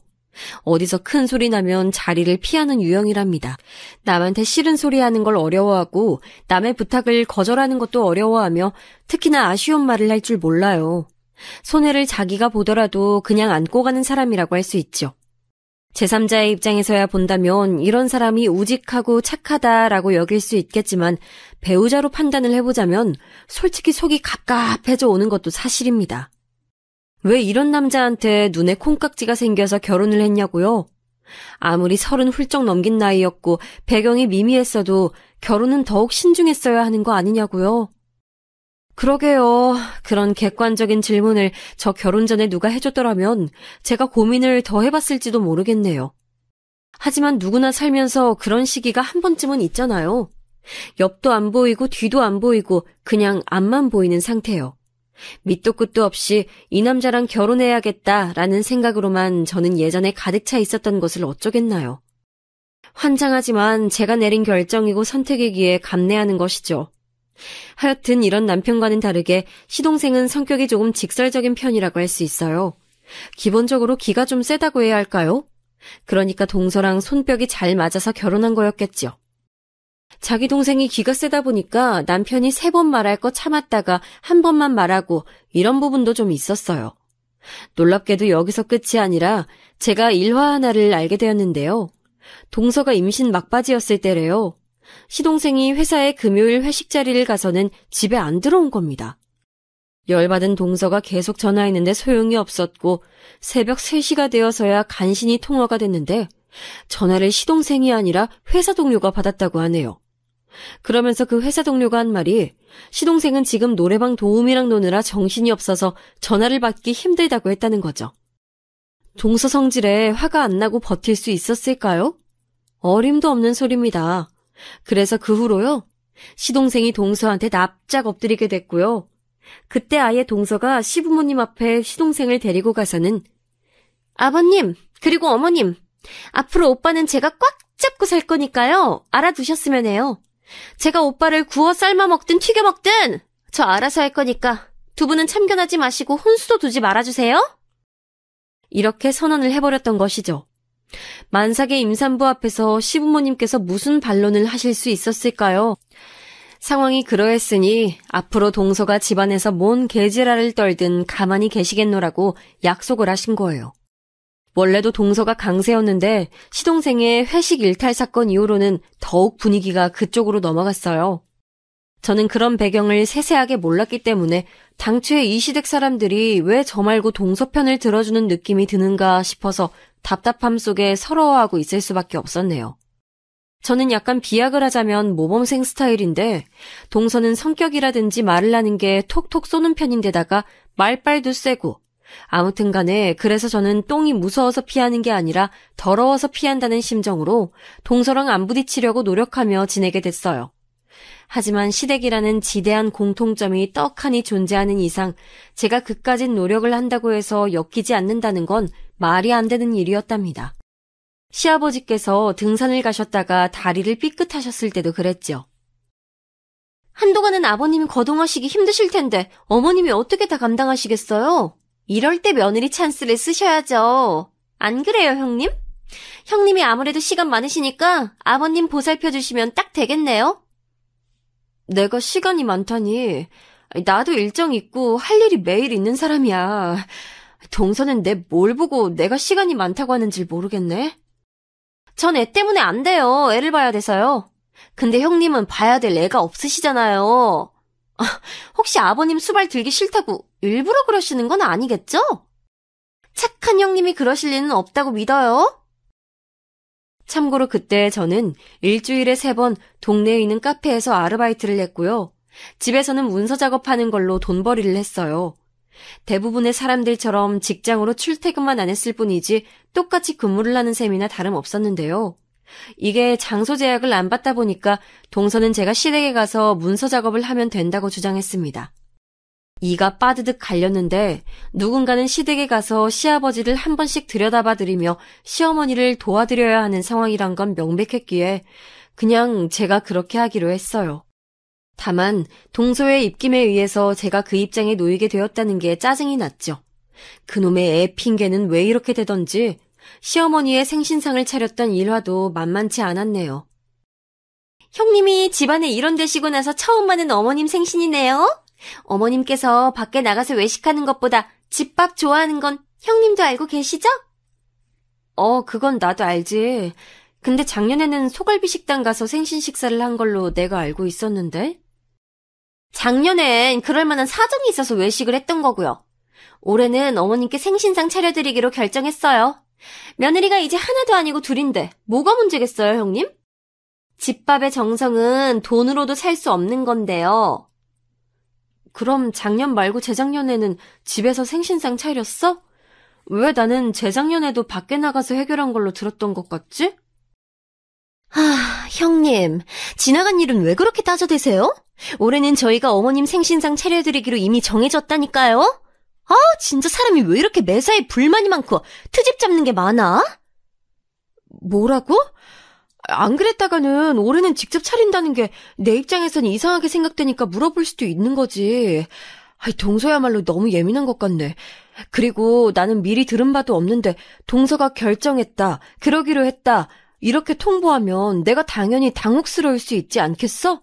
어디서 큰 소리 나면 자리를 피하는 유형이랍니다. 남한테 싫은 소리 하는 걸 어려워하고 남의 부탁을 거절하는 것도 어려워하며 특히나 아쉬운 말을 할 줄 몰라요. 손해를 자기가 보더라도 그냥 안고 가는 사람이라고 할 수 있죠. 제3자의 입장에서야 본다면 이런 사람이 우직하고 착하다라고 여길 수 있겠지만 배우자로 판단을 해보자면 솔직히 속이 갑갑해져 오는 것도 사실입니다. 왜 이런 남자한테 눈에 콩깍지가 생겨서 결혼을 했냐고요? 아무리 30 훌쩍 넘긴 나이였고 배경이 미미했어도 결혼은 더욱 신중했어야 하는 거 아니냐고요? 그러게요. 그런 객관적인 질문을 저 결혼 전에 누가 해줬더라면 제가 고민을 더 해봤을지도 모르겠네요. 하지만 누구나 살면서 그런 시기가 한 번쯤은 있잖아요. 옆도 안 보이고 뒤도 안 보이고 그냥 앞만 보이는 상태요. 밑도 끝도 없이 이 남자랑 결혼해야겠다라는 생각으로만 저는 예전에 가득 차 있었던 것을 어쩌겠나요. 환장하지만 제가 내린 결정이고 선택이기에 감내하는 것이죠. 하여튼 이런 남편과는 다르게 시동생은 성격이 조금 직설적인 편이라고 할 수 있어요. 기본적으로 기가 좀 세다고 해야 할까요? 그러니까 동서랑 손뼉이 잘 맞아서 결혼한 거였겠죠. 자기 동생이 기가 세다 보니까 남편이 3번 말할 거 참았다가 한 번만 말하고 이런 부분도 좀 있었어요. 놀랍게도 여기서 끝이 아니라 제가 일화 하나를 알게 되었는데요. 동서가 임신 막바지였을 때래요. 시동생이 회사에 금요일 회식 자리를 가서는 집에 안 들어온 겁니다. 열받은 동서가 계속 전화했는데 소용이 없었고 새벽 3시가 되어서야 간신히 통화가 됐는데 전화를 시동생이 아니라 회사 동료가 받았다고 하네요. 그러면서 그 회사 동료가 한 말이 시동생은 지금 노래방 도우미랑 노느라 정신이 없어서 전화를 받기 힘들다고 했다는 거죠. 동서 성질에 화가 안 나고 버틸 수 있었을까요? 어림도 없는 소리입니다. 그래서 그 후로요. 시동생이 동서한테 납작 엎드리게 됐고요. 그때 아예 동서가 시부모님 앞에 시동생을 데리고 가서는 아버님, 그리고 어머님, 앞으로 오빠는 제가 꽉 잡고 살 거니까요. 알아두셨으면 해요. 제가 오빠를 구워 삶아 먹든 튀겨 먹든 저 알아서 할 거니까 두 분은 참견하지 마시고 혼수도 두지 말아주세요. 이렇게 선언을 해버렸던 것이죠. 만삭의 임산부 앞에서 시부모님께서 무슨 반론을 하실 수 있었을까요? 상황이 그러했으니 앞으로 동서가 집안에서 뭔 개지랄을 떨든 가만히 계시겠노라고 약속을 하신 거예요. 원래도 동서가 강세였는데 시동생의 회식 일탈 사건 이후로는 더욱 분위기가 그쪽으로 넘어갔어요. 저는 그런 배경을 세세하게 몰랐기 때문에 당초에 이 시댁 사람들이 왜 저 말고 동서 편을 들어주는 느낌이 드는가 싶어서 답답함 속에 서러워하고 있을 수밖에 없었네요. 저는 약간 비약을 하자면 모범생 스타일인데 동서는 성격이라든지 말을 하는 게 톡톡 쏘는 편인데다가 말빨도 세고 아무튼 간에 그래서 저는 똥이 무서워서 피하는 게 아니라 더러워서 피한다는 심정으로 동서랑 안 부딪히려고 노력하며 지내게 됐어요. 하지만 시댁이라는 지대한 공통점이 떡하니 존재하는 이상 제가 그까진 노력을 한다고 해서 엮이지 않는다는 건 말이 안 되는 일이었답니다. 시아버지께서 등산을 가셨다가 다리를 삐끗하셨을 때도 그랬죠. 한동안은 아버님이 거동하시기 힘드실 텐데 어머님이 어떻게 다 감당하시겠어요? 이럴 때 며느리 찬스를 쓰셔야죠. 안 그래요, 형님? 형님이 아무래도 시간 많으시니까 아버님 보살펴 주시면 딱 되겠네요. 내가 시간이 많다니. 나도 일정 있고 할 일이 매일 있는 사람이야. 동서는 내 뭘 보고 내가 시간이 많다고 하는지 모르겠네. 전 애 때문에 안 돼요. 애를 봐야 돼서요. 근데 형님은 봐야 될 애가 없으시잖아요. 혹시 아버님 수발 들기 싫다고 일부러 그러시는 건 아니겠죠? 착한 형님이 그러실 리는 없다고 믿어요. 참고로 그때 저는 일주일에 3번 동네에 있는 카페에서 아르바이트를 했고요. 집에서는 문서 작업하는 걸로 돈벌이를 했어요. 대부분의 사람들처럼 직장으로 출퇴근만 안 했을 뿐이지 똑같이 근무를 하는 셈이나 다름없었는데요. 이게 장소 제약을 안 받다 보니까 동서는 제가 시댁에 가서 문서 작업을 하면 된다고 주장했습니다. 이가 빠드득 갈렸는데 누군가는 시댁에 가서 시아버지를 한 번씩 들여다봐드리며 시어머니를 도와드려야 하는 상황이란 건 명백했기에 그냥 제가 그렇게 하기로 했어요. 다만 동서의 입김에 의해서 제가 그 입장에 놓이게 되었다는 게 짜증이 났죠. 그놈의 애 핑계는 왜 이렇게 되던지 시어머니의 생신상을 차렸던 일화도 만만치 않았네요. 형님이 집안에 이런 되시고 나서 처음 맞는 어머님 생신이네요. 어머님께서 밖에 나가서 외식하는 것보다 집밥 좋아하는 건 형님도 알고 계시죠? 그건 나도 알지. 근데 작년에는 소갈비 식당 가서 생신 식사를 한 걸로 내가 알고 있었는데? 작년엔 그럴 만한 사정이 있어서 외식을 했던 거고요. 올해는 어머님께 생신상 차려드리기로 결정했어요. 며느리가 이제 하나도 아니고 둘인데 뭐가 문제겠어요, 형님? 집밥의 정성은 돈으로도 살 수 없는 건데요. 그럼 작년 말고 재작년에는 집에서 생신상 차렸어? 왜 나는 재작년에도 밖에 나가서 해결한 걸로 들었던 것 같지? 형님, 지나간 일은 왜 그렇게 따져대세요? 올해는 저희가 어머님 생신상 차려드리기로 이미 정해졌다니까요? 진짜 사람이 왜 이렇게 매사에 불만이 많고 트집 잡는 게 많아? 뭐라고? 안 그랬다가는 올해는 직접 차린다는 게 내 입장에선 이상하게 생각되니까 물어볼 수도 있는 거지. 동서야말로 너무 예민한 것 같네. 그리고 나는 미리 들은 바도 없는데 동서가 결정했다, 그러기로 했다 이렇게 통보하면 내가 당연히 당혹스러울 수 있지 않겠어?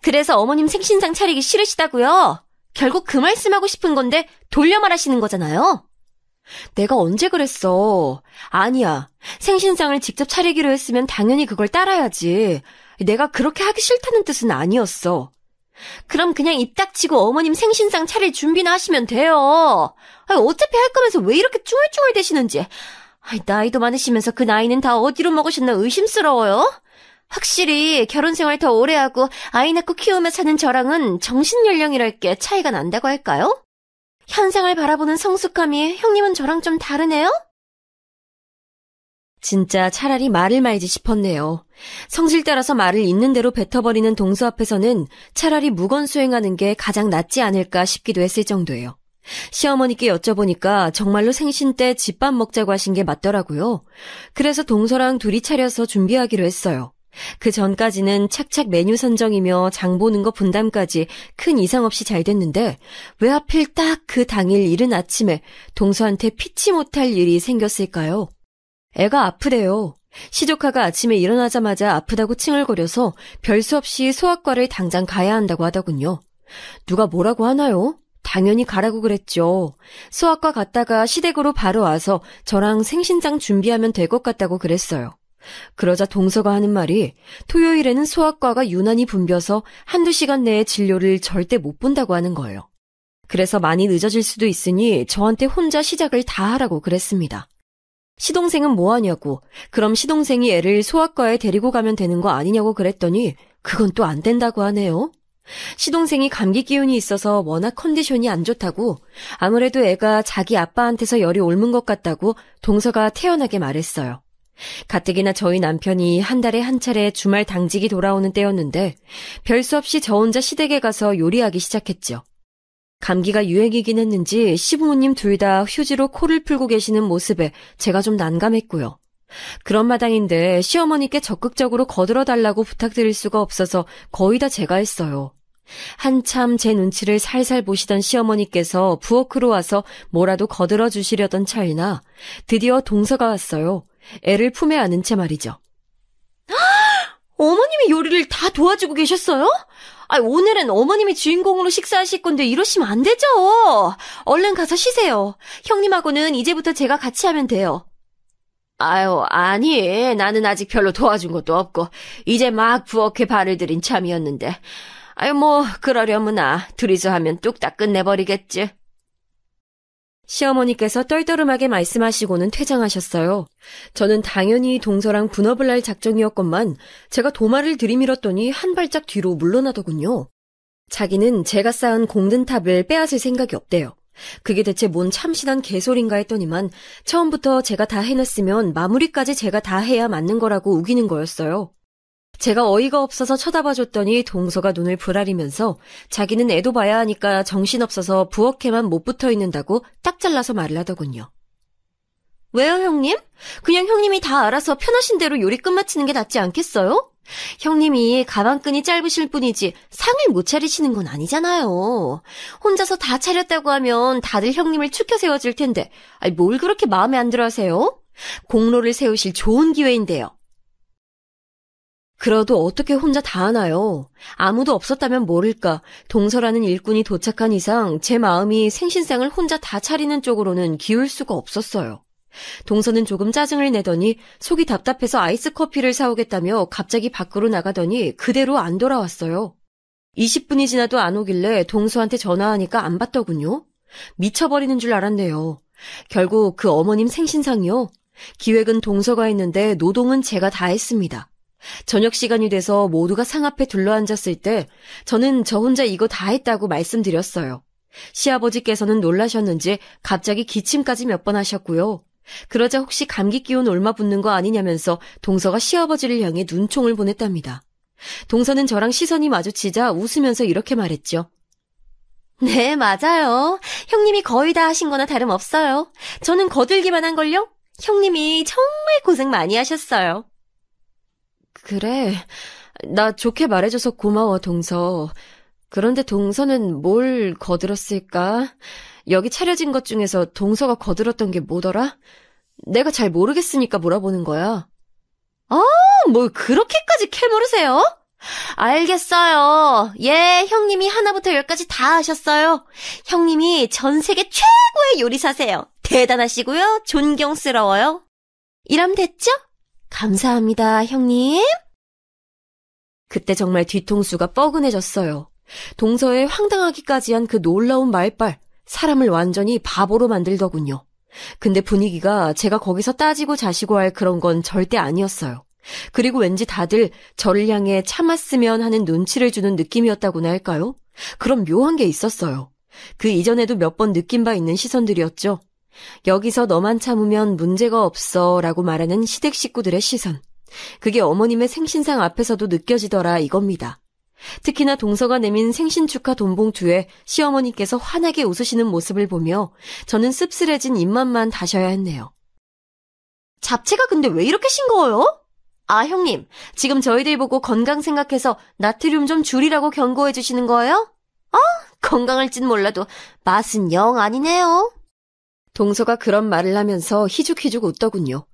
그래서 어머님 생신상 차리기 싫으시다고요? 결국 그 말씀하고 싶은 건데 돌려 말하시는 거잖아요. 내가 언제 그랬어? 아니야. 생신상을 직접 차리기로 했으면 당연히 그걸 따라야지. 내가 그렇게 하기 싫다는 뜻은 아니었어. 그럼 그냥 입 닥치고 어머님 생신상 차릴 준비나 하시면 돼요. 어차피 할 거면서 왜 이렇게 쭈글쭈글 대시는지. 나이도 많으시면서 그 나이는 다 어디로 먹으셨나 의심스러워요. 확실히 결혼 생활 더 오래 하고 아이 낳고 키우며 사는 저랑은 정신연령이랄 게 차이가 난다고 할까요? 현상을 바라보는 성숙함이 형님은 저랑 좀 다르네요? 진짜 차라리 말을 말지 싶었네요. 성질 따라서 말을 있는 대로 뱉어버리는 동서 앞에서는 차라리 무건수행하는 게 가장 낫지 않을까 싶기도 했을 정도예요. 시어머니께 여쭤보니까 정말로 생신 때 집밥 먹자고 하신 게 맞더라고요. 그래서 동서랑 둘이 차려서 준비하기로 했어요. 그 전까지는 착착 메뉴 선정이며 장 보는 거 분담까지 큰 이상 없이 잘 됐는데 왜 하필 딱 그 당일 이른 아침에 동서한테 피치 못할 일이 생겼을까요? 애가 아프대요. 시조카가 아침에 일어나자마자 아프다고 칭얼거려서 별 수 없이 소아과를 당장 가야 한다고 하더군요. 누가 뭐라고 하나요? 당연히 가라고 그랬죠. 소아과 갔다가 시댁으로 바로 와서 저랑 생신상 준비하면 될 것 같다고 그랬어요. 그러자 동서가 하는 말이 토요일에는 소아과가 유난히 붐벼서 한두 시간 내에 진료를 절대 못 본다고 하는 거예요. 그래서 많이 늦어질 수도 있으니 저한테 혼자 시작을 다 하라고 그랬습니다. 시동생은 뭐 하냐고, 그럼 시동생이 애를 소아과에 데리고 가면 되는 거 아니냐고 그랬더니 그건 또 안 된다고 하네요. 시동생이 감기 기운이 있어서 워낙 컨디션이 안 좋다고, 아무래도 애가 자기 아빠한테서 열이 옮은 것 같다고 동서가 태연하게 말했어요. 가뜩이나 저희 남편이 한 달에 한 차례 주말 당직이 돌아오는 때였는데 별 수 없이 저 혼자 시댁에 가서 요리하기 시작했죠. 감기가 유행이긴 했는지 시부모님 둘 다 휴지로 코를 풀고 계시는 모습에 제가 좀 난감했고요. 그런 마당인데 시어머니께 적극적으로 거들어달라고 부탁드릴 수가 없어서 거의 다 제가 했어요. 한참 제 눈치를 살살 보시던 시어머니께서 부엌으로 와서 뭐라도 거들어 주시려던 차이나 드디어 동서가 왔어요. 애를 품에 안은 채 말이죠. 어머님이 요리를 다 도와주고 계셨어요? 오늘은 어머님이 주인공으로 식사하실 건데 이러시면 안 되죠. 얼른 가서 쉬세요. 형님하고는 이제부터 제가 같이 하면 돼요. 아니, 나는 아직 별로 도와준 것도 없고 이제 막 부엌에 발을 들인 참이었는데. 그러려무나 둘이서 하면 뚝딱 끝내버리겠지. 시어머니께서 떨떠름하게 말씀하시고는 퇴장하셨어요. 저는 당연히 동서랑 분업을 할 작정이었건만 제가 도마를 들이밀었더니 한 발짝 뒤로 물러나더군요. 자기는 제가 쌓은 공든탑을 빼앗을 생각이 없대요. 그게 대체 뭔 참신한 개소린가 했더니만 처음부터 제가 다 해냈으면 마무리까지 제가 다 해야 맞는 거라고 우기는 거였어요. 제가 어이가 없어서 쳐다봐줬더니 동서가 눈을 부라리면서 자기는 애도 봐야 하니까 정신없어서 부엌에만 못 붙어있는다고 딱 잘라서 말을 하더군요. 왜요, 형님? 그냥 형님이 다 알아서 편하신 대로 요리 끝마치는 게 낫지 않겠어요? 형님이 가방끈이 짧으실 뿐이지 상을 못 차리시는 건 아니잖아요. 혼자서 다 차렸다고 하면 다들 형님을 추켜 세워줄 텐데 뭘 그렇게 마음에 안 들어 하세요? 공로를 세우실 좋은 기회인데요. 그래도 어떻게 혼자 다 하나요? 아무도 없었다면 모를까 동서라는 일꾼이 도착한 이상 제 마음이 생신상을 혼자 다 차리는 쪽으로는 기울 수가 없었어요. 동서는 조금 짜증을 내더니 속이 답답해서 아이스 커피를 사오겠다며 갑자기 밖으로 나가더니 그대로 안 돌아왔어요. 20분이 지나도 안 오길래 동서한테 전화하니까 안 받더군요. 미쳐버리는 줄 알았네요. 결국 그 어머님 생신상이요. 기획은 동서가 했는데 노동은 제가 다 했습니다. 저녁 시간이 돼서 모두가 상 앞에 둘러앉았을 때 저는 저 혼자 이거 다 했다고 말씀드렸어요. 시아버지께서는 놀라셨는지 갑자기 기침까지 몇 번 하셨고요. 그러자 혹시 감기 기운 옮아붙는 거 아니냐면서 동서가 시아버지를 향해 눈총을 보냈답니다. 동서는 저랑 시선이 마주치자 웃으면서 이렇게 말했죠. 네, 맞아요. 형님이 거의 다 하신 거나 다름없어요. 저는 거들기만 한걸요? 형님이 정말 고생 많이 하셨어요. 그래, 나 좋게 말해줘서 고마워, 동서. 그런데 동서는 뭘 거들었을까? 여기 차려진 것 중에서 동서가 거들었던 게 뭐더라? 내가 잘 모르겠으니까 물어보는 거야. 뭘 그렇게까지 캐모르세요? 알겠어요. 예, 형님이 하나부터 열까지 다 하셨어요. 형님이 전 세계 최고의 요리사세요. 대단하시고요. 존경스러워요. 이러면 됐죠? 감사합니다, 형님. 그때 정말 뒤통수가 뻐근해졌어요. 동서에 황당하기까지 한 그 놀라운 말빨, 사람을 완전히 바보로 만들더군요. 근데 분위기가 제가 거기서 따지고 자시고 할 그런 건 절대 아니었어요. 그리고 왠지 다들 저를 향해 참았으면 하는 눈치를 주는 느낌이었다고나 할까요? 그런 묘한 게 있었어요. 그 이전에도 몇 번 느낀 바 있는 시선들이었죠. 여기서 너만 참으면 문제가 없어 라고 말하는 시댁 식구들의 시선. 그게 어머님의 생신상 앞에서도 느껴지더라 이겁니다. 특히나 동서가 내민 생신 축하 돈봉투에 시어머니께서 환하게 웃으시는 모습을 보며 저는 씁쓸해진 입맛만 다셔야 했네요. 잡채가 근데 왜 이렇게 싱거워요? 아, 형님, 지금 저희들 보고 건강 생각해서 나트륨 좀 줄이라고 경고해 주시는 거예요? 건강할진 몰라도 맛은 영 아니네요. 동서가 그런 말을 하면서 희죽희죽 웃더군요.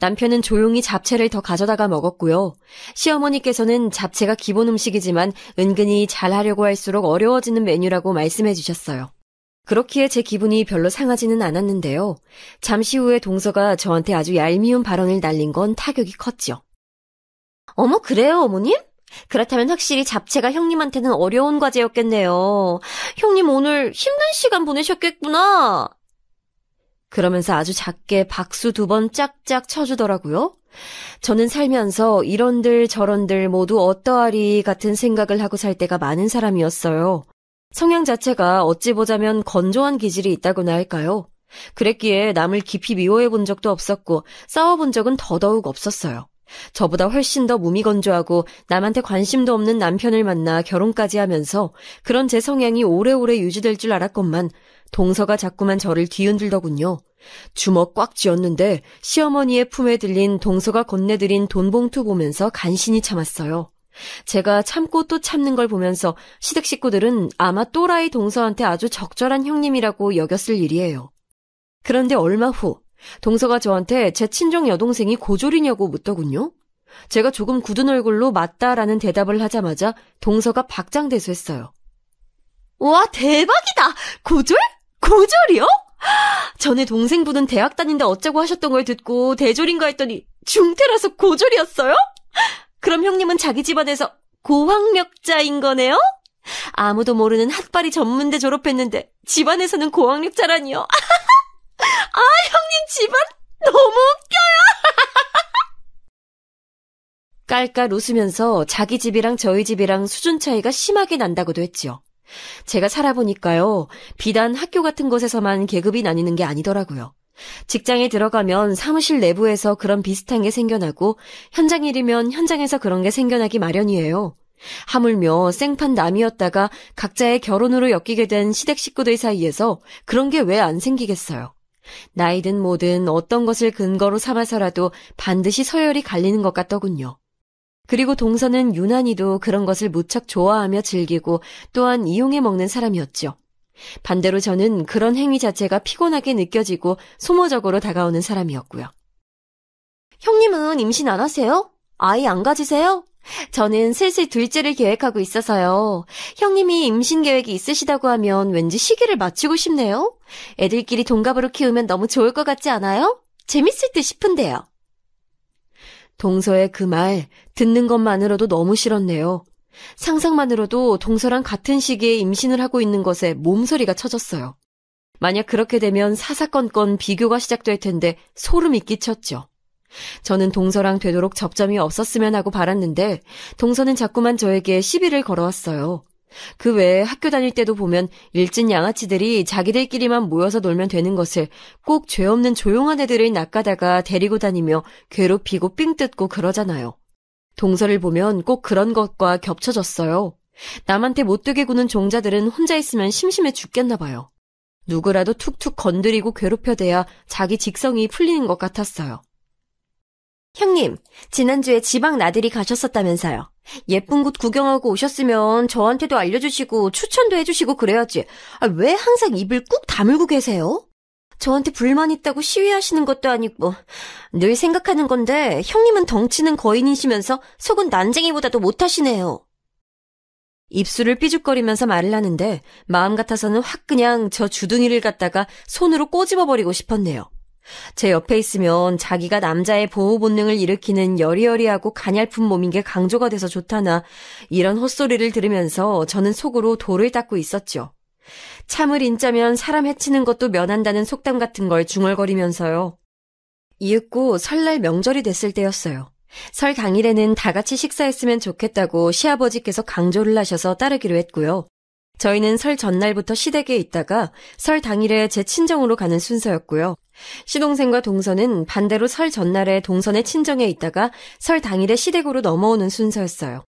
남편은 조용히 잡채를 더 가져다가 먹었고요. 시어머니께서는 잡채가 기본 음식이지만 은근히 잘하려고 할수록 어려워지는 메뉴라고 말씀해 주셨어요. 그렇기에 제 기분이 별로 상하지는 않았는데요. 잠시 후에 동서가 저한테 아주 얄미운 발언을 날린 건 타격이 컸죠. 어머, 그래요, 어머님? 그렇다면 확실히 잡채가 형님한테는 어려운 과제였겠네요. 형님 오늘 힘든 시간 보내셨겠구나. 그러면서 아주 작게 박수 2번 짝짝 쳐주더라고요. 저는 살면서 이런들 저런들 모두 어떠하리 같은 생각을 하고 살 때가 많은 사람이었어요. 성향 자체가 어찌 보자면 건조한 기질이 있다고나 할까요? 그랬기에 남을 깊이 미워해 본 적도 없었고 싸워본 적은 더더욱 없었어요. 저보다 훨씬 더 무미건조하고 남한테 관심도 없는 남편을 만나 결혼까지 하면서 그런 제 성향이 오래오래 유지될 줄 알았건만 동서가 자꾸만 저를 뒤흔들더군요. 주먹 꽉 쥐었는데 시어머니의 품에 들린 동서가 건네드린 돈봉투 보면서 간신히 참았어요. 제가 참고 또 참는 걸 보면서 시댁 식구들은 아마 또라이 동서한테 아주 적절한 형님이라고 여겼을 일이에요. 그런데 얼마 후 동서가 저한테 제 친정 여동생이 고졸이냐고 묻더군요. 제가 조금 굳은 얼굴로 맞다라는 대답을 하자마자 동서가 박장대소했어요. 와, 대박이다! 고졸? 고졸이요? 전에 동생분은 대학 다닌다 어쩌고 하셨던 걸 듣고 대졸인가 했더니 중퇴라서 고졸이었어요? 그럼 형님은 자기 집안에서 고학력자인 거네요? 아무도 모르는 핫바리 전문대 졸업했는데 집안에서는 고학력자라니요? 형님 집안 너무 웃겨요. 깔깔 웃으면서 자기 집이랑 저희 집이랑 수준 차이가 심하게 난다고도 했지요. 제가 살아보니까요, 비단 학교 같은 곳에서만 계급이 나뉘는 게 아니더라고요. 직장에 들어가면 사무실 내부에서 그런 비슷한 게 생겨나고 현장 일이면 현장에서 그런 게 생겨나기 마련이에요. 하물며 생판 남이었다가 각자의 결혼으로 엮이게 된 시댁 식구들 사이에서 그런 게 왜 안 생기겠어요. 나이든 뭐든 어떤 것을 근거로 삼아서라도 반드시 서열이 갈리는 것 같더군요. 그리고 동서는 유난히도 그런 것을 무척 좋아하며 즐기고 또한 이용해 먹는 사람이었죠. 반대로 저는 그런 행위 자체가 피곤하게 느껴지고 소모적으로 다가오는 사람이었고요. 형님은 임신 안 하세요? 아이 안 가지세요? 저는 슬슬 둘째를 계획하고 있어서요. 형님이 임신 계획이 있으시다고 하면 왠지 시기를 맞추고 싶네요. 애들끼리 동갑으로 키우면 너무 좋을 것 같지 않아요? 재밌을 듯 싶은데요. 동서의 그 말 듣는 것만으로도 너무 싫었네요. 상상만으로도 동서랑 같은 시기에 임신을 하고 있는 것에 몸서리가 쳐졌어요. 만약 그렇게 되면 사사건건 비교가 시작될 텐데 소름이 끼쳤죠. 저는 동서랑 되도록 접점이 없었으면 하고 바랐는데 동서는 자꾸만 저에게 시비를 걸어왔어요. 그 외에 학교 다닐 때도 보면 일진 양아치들이 자기들끼리만 모여서 놀면 되는 것을 꼭 죄 없는 조용한 애들을 낚아다가 데리고 다니며 괴롭히고 삥 뜯고 그러잖아요. 동서를 보면 꼭 그런 것과 겹쳐졌어요. 남한테 못되게 구는 종자들은 혼자 있으면 심심해 죽겠나 봐요. 누구라도 툭툭 건드리고 괴롭혀대야 자기 직성이 풀리는 것 같았어요. 형님, 지난주에 지방 나들이 가셨었다면서요. 예쁜 곳 구경하고 오셨으면 저한테도 알려주시고 추천도 해주시고 그래야지. 왜 항상 입을 꾹 다물고 계세요? 저한테 불만 있다고 시위하시는 것도 아니고 늘 생각하는 건데 형님은 덩치는 거인이시면서 속은 난쟁이보다도 못하시네요. 입술을 삐죽거리면서 말을 하는데 마음 같아서는 확 그냥 저 주둥이를 갖다가 손으로 꼬집어버리고 싶었네요. 제 옆에 있으면 자기가 남자의 보호 본능을 일으키는 여리여리하고 가냘픈 몸인 게 강조가 돼서 좋다나 이런 헛소리를 들으면서 저는 속으로 돌을 닦고 있었죠. 참을 인자면 사람 해치는 것도 면한다는 속담 같은 걸 중얼거리면서요. 이윽고 설날 명절이 됐을 때였어요. 설 당일에는 다 같이 식사했으면 좋겠다고 시아버지께서 강조를 하셔서 따르기로 했고요. 저희는 설 전날부터 시댁에 있다가 설 당일에 제 친정으로 가는 순서였고요. 시동생과 동서는 반대로 설 전날에 동선의 친정에 있다가 설 당일에 시댁으로 넘어오는 순서였어요.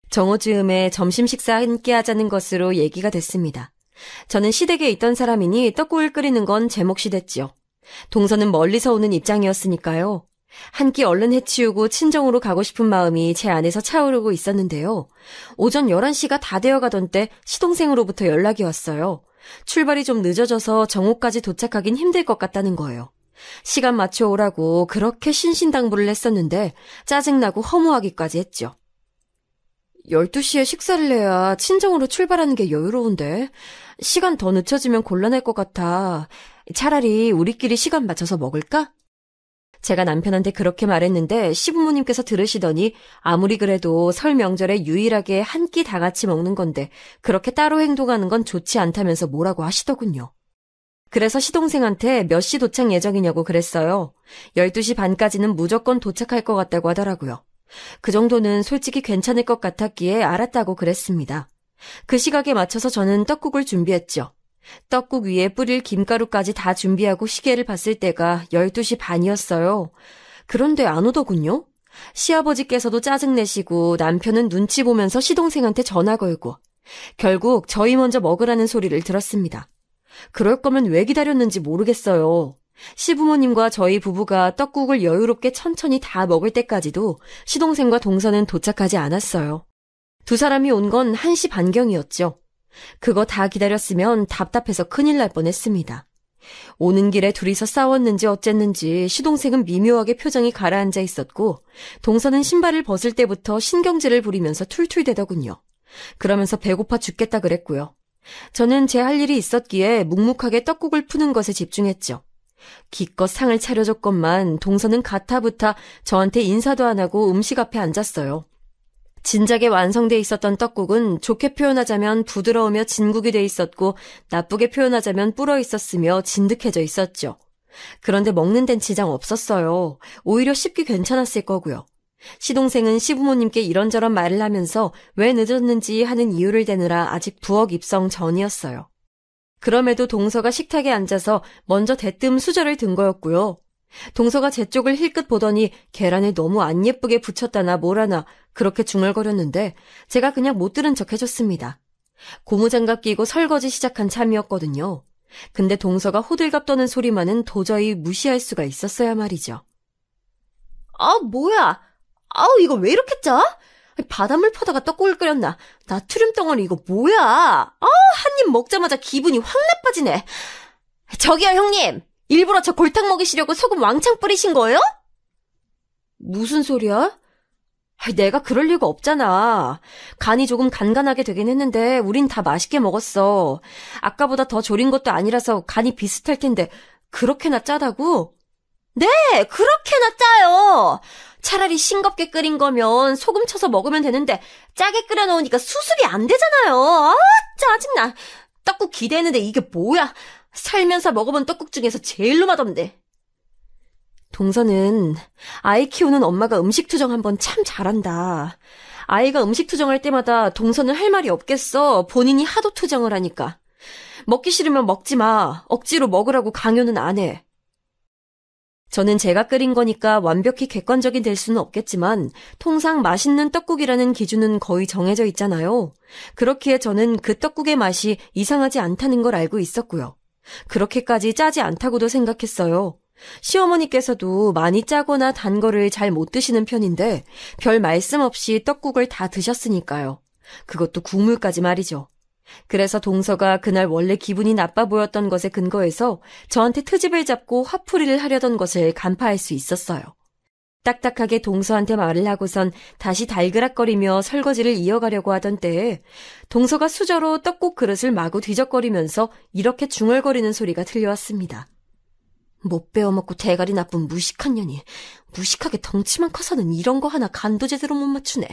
정오즈음에 점심 식사 함께 하자는 것으로 얘기가 됐습니다. 저는 시댁에 있던 사람이니 떡국을 끓이는 건 제 몫이 됐죠. 동서는 멀리서 오는 입장이었으니까요. 한 끼 얼른 해치우고 친정으로 가고 싶은 마음이 제 안에서 차오르고 있었는데요. 오전 11시가 다 되어가던 때 시동생으로부터 연락이 왔어요. 출발이 좀 늦어져서 정오까지 도착하긴 힘들 것 같다는 거예요. 시간 맞춰 오라고 그렇게 신신당부를 했었는데 짜증나고 허무하기까지 했죠. 12시에 식사를 해야 친정으로 출발하는 게 여유로운데 시간 더 늦춰지면 곤란할 것 같아. 차라리 우리끼리 시간 맞춰서 먹을까? 제가 남편한테 그렇게 말했는데 시부모님께서 들으시더니 아무리 그래도 설 명절에 유일하게 한 끼 다 같이 먹는 건데 그렇게 따로 행동하는 건 좋지 않다면서 뭐라고 하시더군요. 그래서 시동생한테 몇 시 도착 예정이냐고 그랬어요. 12시 반까지는 무조건 도착할 것 같다고 하더라고요. 그 정도는 솔직히 괜찮을 것 같았기에 알았다고 그랬습니다. 그 시각에 맞춰서 저는 떡국을 준비했죠. 떡국 위에 뿌릴 김가루까지 다 준비하고 시계를 봤을 때가 12시 반이었어요. 그런데 안 오더군요. 시아버지께서도 짜증내시고 남편은 눈치 보면서 시동생한테 전화 걸고 결국 저희 먼저 먹으라는 소리를 들었습니다. 그럴 거면 왜 기다렸는지 모르겠어요. 시부모님과 저희 부부가 떡국을 여유롭게 천천히 다 먹을 때까지도 시동생과 동서는 도착하지 않았어요. 두 사람이 온 건 1시 반경이었죠. 그거 다 기다렸으면 답답해서 큰일 날 뻔했습니다. 오는 길에 둘이서 싸웠는지 어쨌는지 시동생은 미묘하게 표정이 가라앉아 있었고 동서는 신발을 벗을 때부터 신경질을 부리면서 툴툴대더군요. 그러면서 배고파 죽겠다 그랬고요. 저는 제 할 일이 있었기에 묵묵하게 떡국을 푸는 것에 집중했죠. 기껏 상을 차려줬건만 동서는 가타부타 저한테 인사도 안 하고 음식 앞에 앉았어요. 진작에 완성돼 있었던 떡국은 좋게 표현하자면 부드러우며 진국이 돼 있었고 나쁘게 표현하자면 불어 있었으며 진득해져 있었죠. 그런데 먹는 데는 지장 없었어요. 오히려 씹기 괜찮았을 거고요. 시동생은 시부모님께 이런저런 말을 하면서 왜 늦었는지 하는 이유를 대느라 아직 부엌 입성 전이었어요. 그럼에도 동서가 식탁에 앉아서 먼저 대뜸 수저를 든 거였고요. 동서가 제 쪽을 힐끗 보더니 계란을 너무 안 예쁘게 붙였다나 뭐라나 그렇게 중얼거렸는데 제가 그냥 못 들은 척 해줬습니다. 고무장갑 끼고 설거지 시작한 참이었거든요. 근데 동서가 호들갑 떠는 소리만은 도저히 무시할 수가 있었어야 말이죠. 아, 뭐야? 아우, 이거 왜 이렇게 짜? 바닷물 퍼다가 떡국을 끓였나? 나트륨 덩어리 이거 뭐야? 한 입 먹자마자 기분이 확 나빠지네. 저기요, 형님. 일부러 저 골탕 먹이시려고 소금 왕창 뿌리신 거예요? 무슨 소리야? 내가 그럴 리가 없잖아. 간이 조금 간간하게 되긴 했는데 우린 다 맛있게 먹었어. 아까보다 더 졸인 것도 아니라서 간이 비슷할 텐데 그렇게나 짜다고? 네, 그렇게나 짜요. 차라리 싱겁게 끓인 거면 소금 쳐서 먹으면 되는데 짜게 끓여 놓으니까 수습이 안 되잖아요. 아, 짜증나. 떡국 기대했는데 이게 뭐야. 살면서 먹어본 떡국 중에서 제일로 맛없네. 동서는 아이 키우는 엄마가 음식 투정 한번 참 잘한다. 아이가 음식 투정할 때마다 동서는 할 말이 없겠어. 본인이 하도 투정을 하니까. 먹기 싫으면 먹지 마. 억지로 먹으라고 강요는 안 해. 저는 제가 끓인 거니까 완벽히 객관적이 될 수는 없겠지만 통상 맛있는 떡국이라는 기준은 거의 정해져 있잖아요. 그렇기에 저는 그 떡국의 맛이 이상하지 않다는 걸 알고 있었고요. 그렇게까지 짜지 않다고도 생각했어요. 시어머니께서도 많이 짜거나 단 거를 잘 못 드시는 편인데 별 말씀 없이 떡국을 다 드셨으니까요. 그것도 국물까지 말이죠. 그래서 동서가 그날 원래 기분이 나빠 보였던 것에 근거해서 저한테 트집을 잡고 화풀이를 하려던 것을 간파할 수 있었어요. 딱딱하게 동서한테 말을 하고선 다시 달그락거리며 설거지를 이어가려고 하던 때에 동서가 수저로 떡국 그릇을 마구 뒤적거리면서 이렇게 중얼거리는 소리가 들려왔습니다. 못 배워먹고 대가리 나쁜 무식한 년이 무식하게 덩치만 커서는 이런 거 하나 간도 제대로 못 맞추네.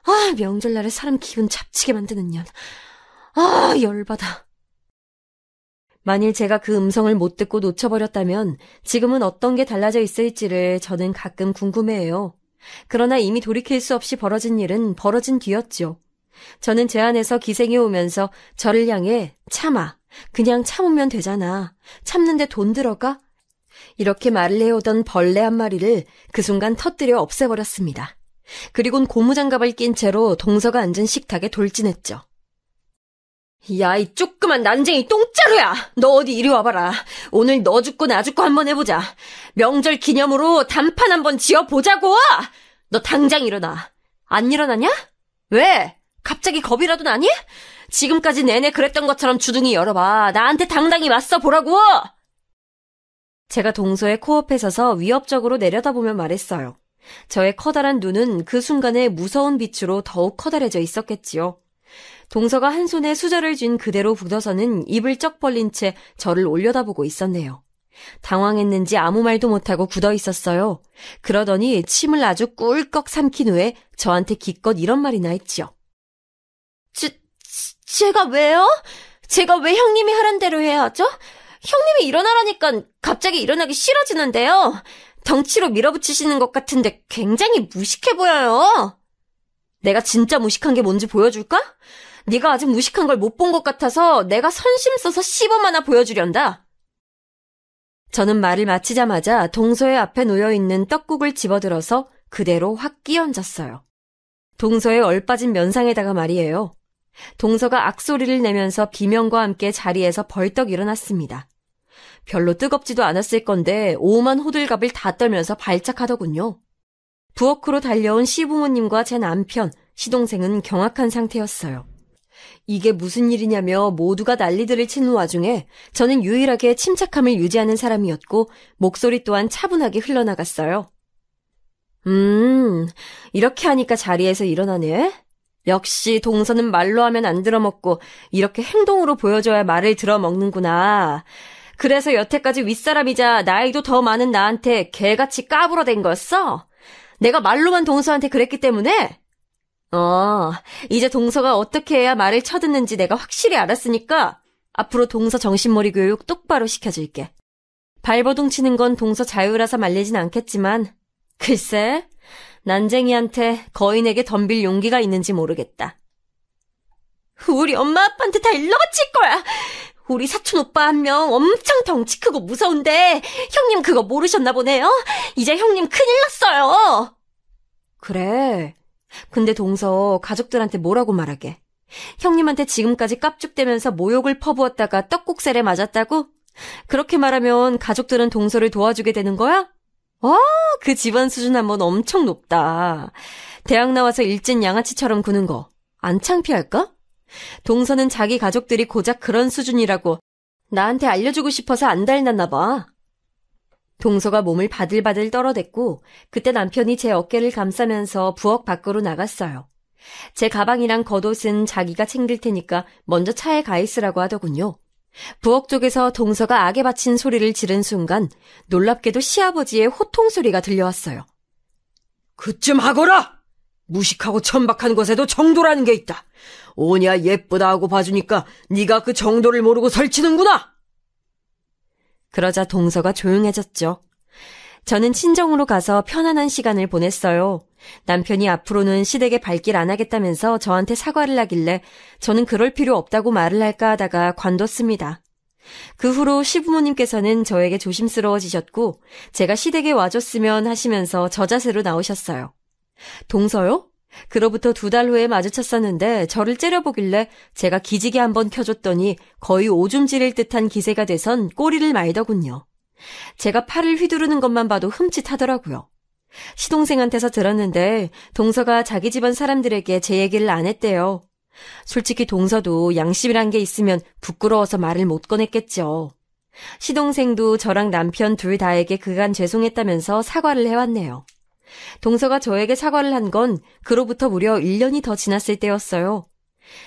아, 명절날에 사람 기분 잡치게 만드는 년. 아, 열받아. 만일 제가 그 음성을 못 듣고 놓쳐버렸다면 지금은 어떤 게 달라져 있을지를 저는 가끔 궁금해해요. 그러나 이미 돌이킬 수 없이 벌어진 일은 벌어진 뒤였죠. 저는 제 안에서 기생해 오면서 저를 향해 참아. 그냥 참으면 되잖아. 참는데 돈 들어가? 이렇게 말을 해오던 벌레 한 마리를 그 순간 터뜨려 없애버렸습니다. 그리곤 고무장갑을 낀 채로 동서가 앉은 식탁에 돌진했죠. 야, 이 조그만 난쟁이 똥자루야! 너 어디 이리 와봐라. 오늘 너 죽고 나 죽고 한번 해보자. 명절 기념으로 단판 한번 지어보자고! 너 당장 일어나. 안 일어나냐? 왜? 갑자기 겁이라도 나니? 지금까지 내내 그랬던 것처럼 주둥이 열어봐. 나한테 당당히 맞서 보라고! 제가 동서의 코앞에 서서 위협적으로 내려다보며 말했어요. 저의 커다란 눈은 그 순간에 무서운 빛으로 더욱 커다래져 있었겠지요. 동서가 한 손에 수저를 쥔 그대로 굳어서는 입을 쩍 벌린 채 저를 올려다보고 있었네요. 당황했는지 아무 말도 못하고 굳어 있었어요. 그러더니 침을 아주 꿀꺽 삼킨 후에 저한테 기껏 이런 말이나 했지요. 제가 왜요? 제가 왜 형님이 하란 대로 해야죠? 형님이 일어나라니까 갑자기 일어나기 싫어지는데요. 덩치로 밀어붙이시는 것 같은데 굉장히 무식해 보여요. 내가 진짜 무식한 게 뭔지 보여줄까? 네가 아직 무식한 걸 못 본 것 같아서 내가 선심 써서 시범 하나 보여주련다. 저는 말을 마치자마자 동서의 앞에 놓여있는 떡국을 집어들어서 그대로 확 끼얹었어요. 동서의 얼빠진 면상에다가 말이에요. 동서가 악소리를 내면서 비명과 함께 자리에서 벌떡 일어났습니다. 별로 뜨겁지도 않았을 건데 오만 호들갑을 다 떨면서 발작하더군요. 부엌으로 달려온 시부모님과 제 남편, 시동생은 경악한 상태였어요. 이게 무슨 일이냐며 모두가 난리들을 치는 와중에 저는 유일하게 침착함을 유지하는 사람이었고 목소리 또한 차분하게 흘러나갔어요. 이렇게 하니까 자리에서 일어나네. 역시 동서는 말로 하면 안 들어먹고 이렇게 행동으로 보여줘야 말을 들어먹는구나. 그래서 여태까지 윗사람이자 나이도 더 많은 나한테 개같이 까불어댄 거였어? 내가 말로만 동서한테 그랬기 때문에? 이제 동서가 어떻게 해야 말을 쳐듣는지 내가 확실히 알았으니까 앞으로 동서 정신머리 교육 똑바로 시켜줄게. 발버둥 치는 건 동서 자유라서 말리진 않겠지만 글쎄, 난쟁이한테 거인에게 덤빌 용기가 있는지 모르겠다. 우리 엄마 아빠한테 다 일러바칠 거야. 우리 사촌 오빠 한 명 엄청 덩치 크고 무서운데 형님 그거 모르셨나 보네요. 이제 형님 큰일 났어요. 그래. 근데 동서 가족들한테 뭐라고 말하게? 형님한테 지금까지 깝죽대면서 모욕을 퍼부었다가 떡국살에 맞았다고? 그렇게 말하면 가족들은 동서를 도와주게 되는 거야? 그 집안 수준 한번 엄청 높다. 대학 나와서 일진 양아치처럼 구는 거 안 창피할까? 동서는 자기 가족들이 고작 그런 수준이라고 나한테 알려주고 싶어서 안 달났나 봐. 동서가 몸을 바들바들 떨어댔고 그때 남편이 제 어깨를 감싸면서 부엌 밖으로 나갔어요. 제 가방이랑 겉옷은 자기가 챙길 테니까 먼저 차에 가 있으라고 하더군요. 부엌 쪽에서 동서가 악에 바친 소리를 지른 순간 놀랍게도 시아버지의 호통 소리가 들려왔어요. 그쯤 하거라! 무식하고 천박한 것에도 정도라는 게 있다. 오냐 예쁘다 하고 봐주니까 네가 그 정도를 모르고 설치는구나. 그러자 동서가 조용해졌죠. 저는 친정으로 가서 편안한 시간을 보냈어요. 남편이 앞으로는 시댁에 발길 안 하겠다면서 저한테 사과를 하길래 저는 그럴 필요 없다고 말을 할까 하다가 관뒀습니다. 그 후로 시부모님께서는 저에게 조심스러워지셨고 제가 시댁에 와줬으면 하시면서 저자세로 나오셨어요. 동서요? 그로부터 2달 후에 마주쳤었는데 저를 째려보길래 제가 기지개 한번 켜줬더니 거의 오줌 지릴 듯한 기세가 돼선 꼬리를 말더군요. 제가 팔을 휘두르는 것만 봐도 흠칫하더라고요. 시동생한테서 들었는데 동서가 자기 집안 사람들에게 제 얘기를 안 했대요. 솔직히 동서도 양심이란 게 있으면 부끄러워서 말을 못 꺼냈겠죠. 시동생도 저랑 남편 둘 다에게 그간 죄송했다면서 사과를 해왔네요. 동서가 저에게 사과를 한 건 그로부터 무려 1년이 더 지났을 때였어요.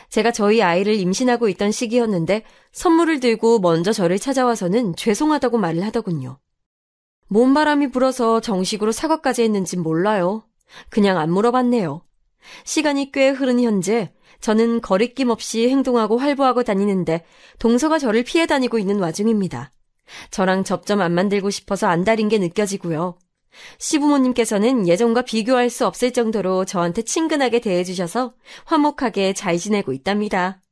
제가 저희 아이를 임신하고 있던 시기였는데 선물을 들고 먼저 저를 찾아와서는 죄송하다고 말을 하더군요. 뭔 바람이 불어서 정식으로 사과까지 했는진 몰라요. 그냥 안 물어봤네요. 시간이 꽤 흐른 현재 저는 거리낌 없이 행동하고 활보하고 다니는데 동서가 저를 피해 다니고 있는 와중입니다. 저랑 접점 안 만들고 싶어서 안달인 게 느껴지고요. 시부모님께서는 예전과 비교할 수 없을 정도로 저한테 친근하게 대해주셔서 화목하게 잘 지내고 있답니다.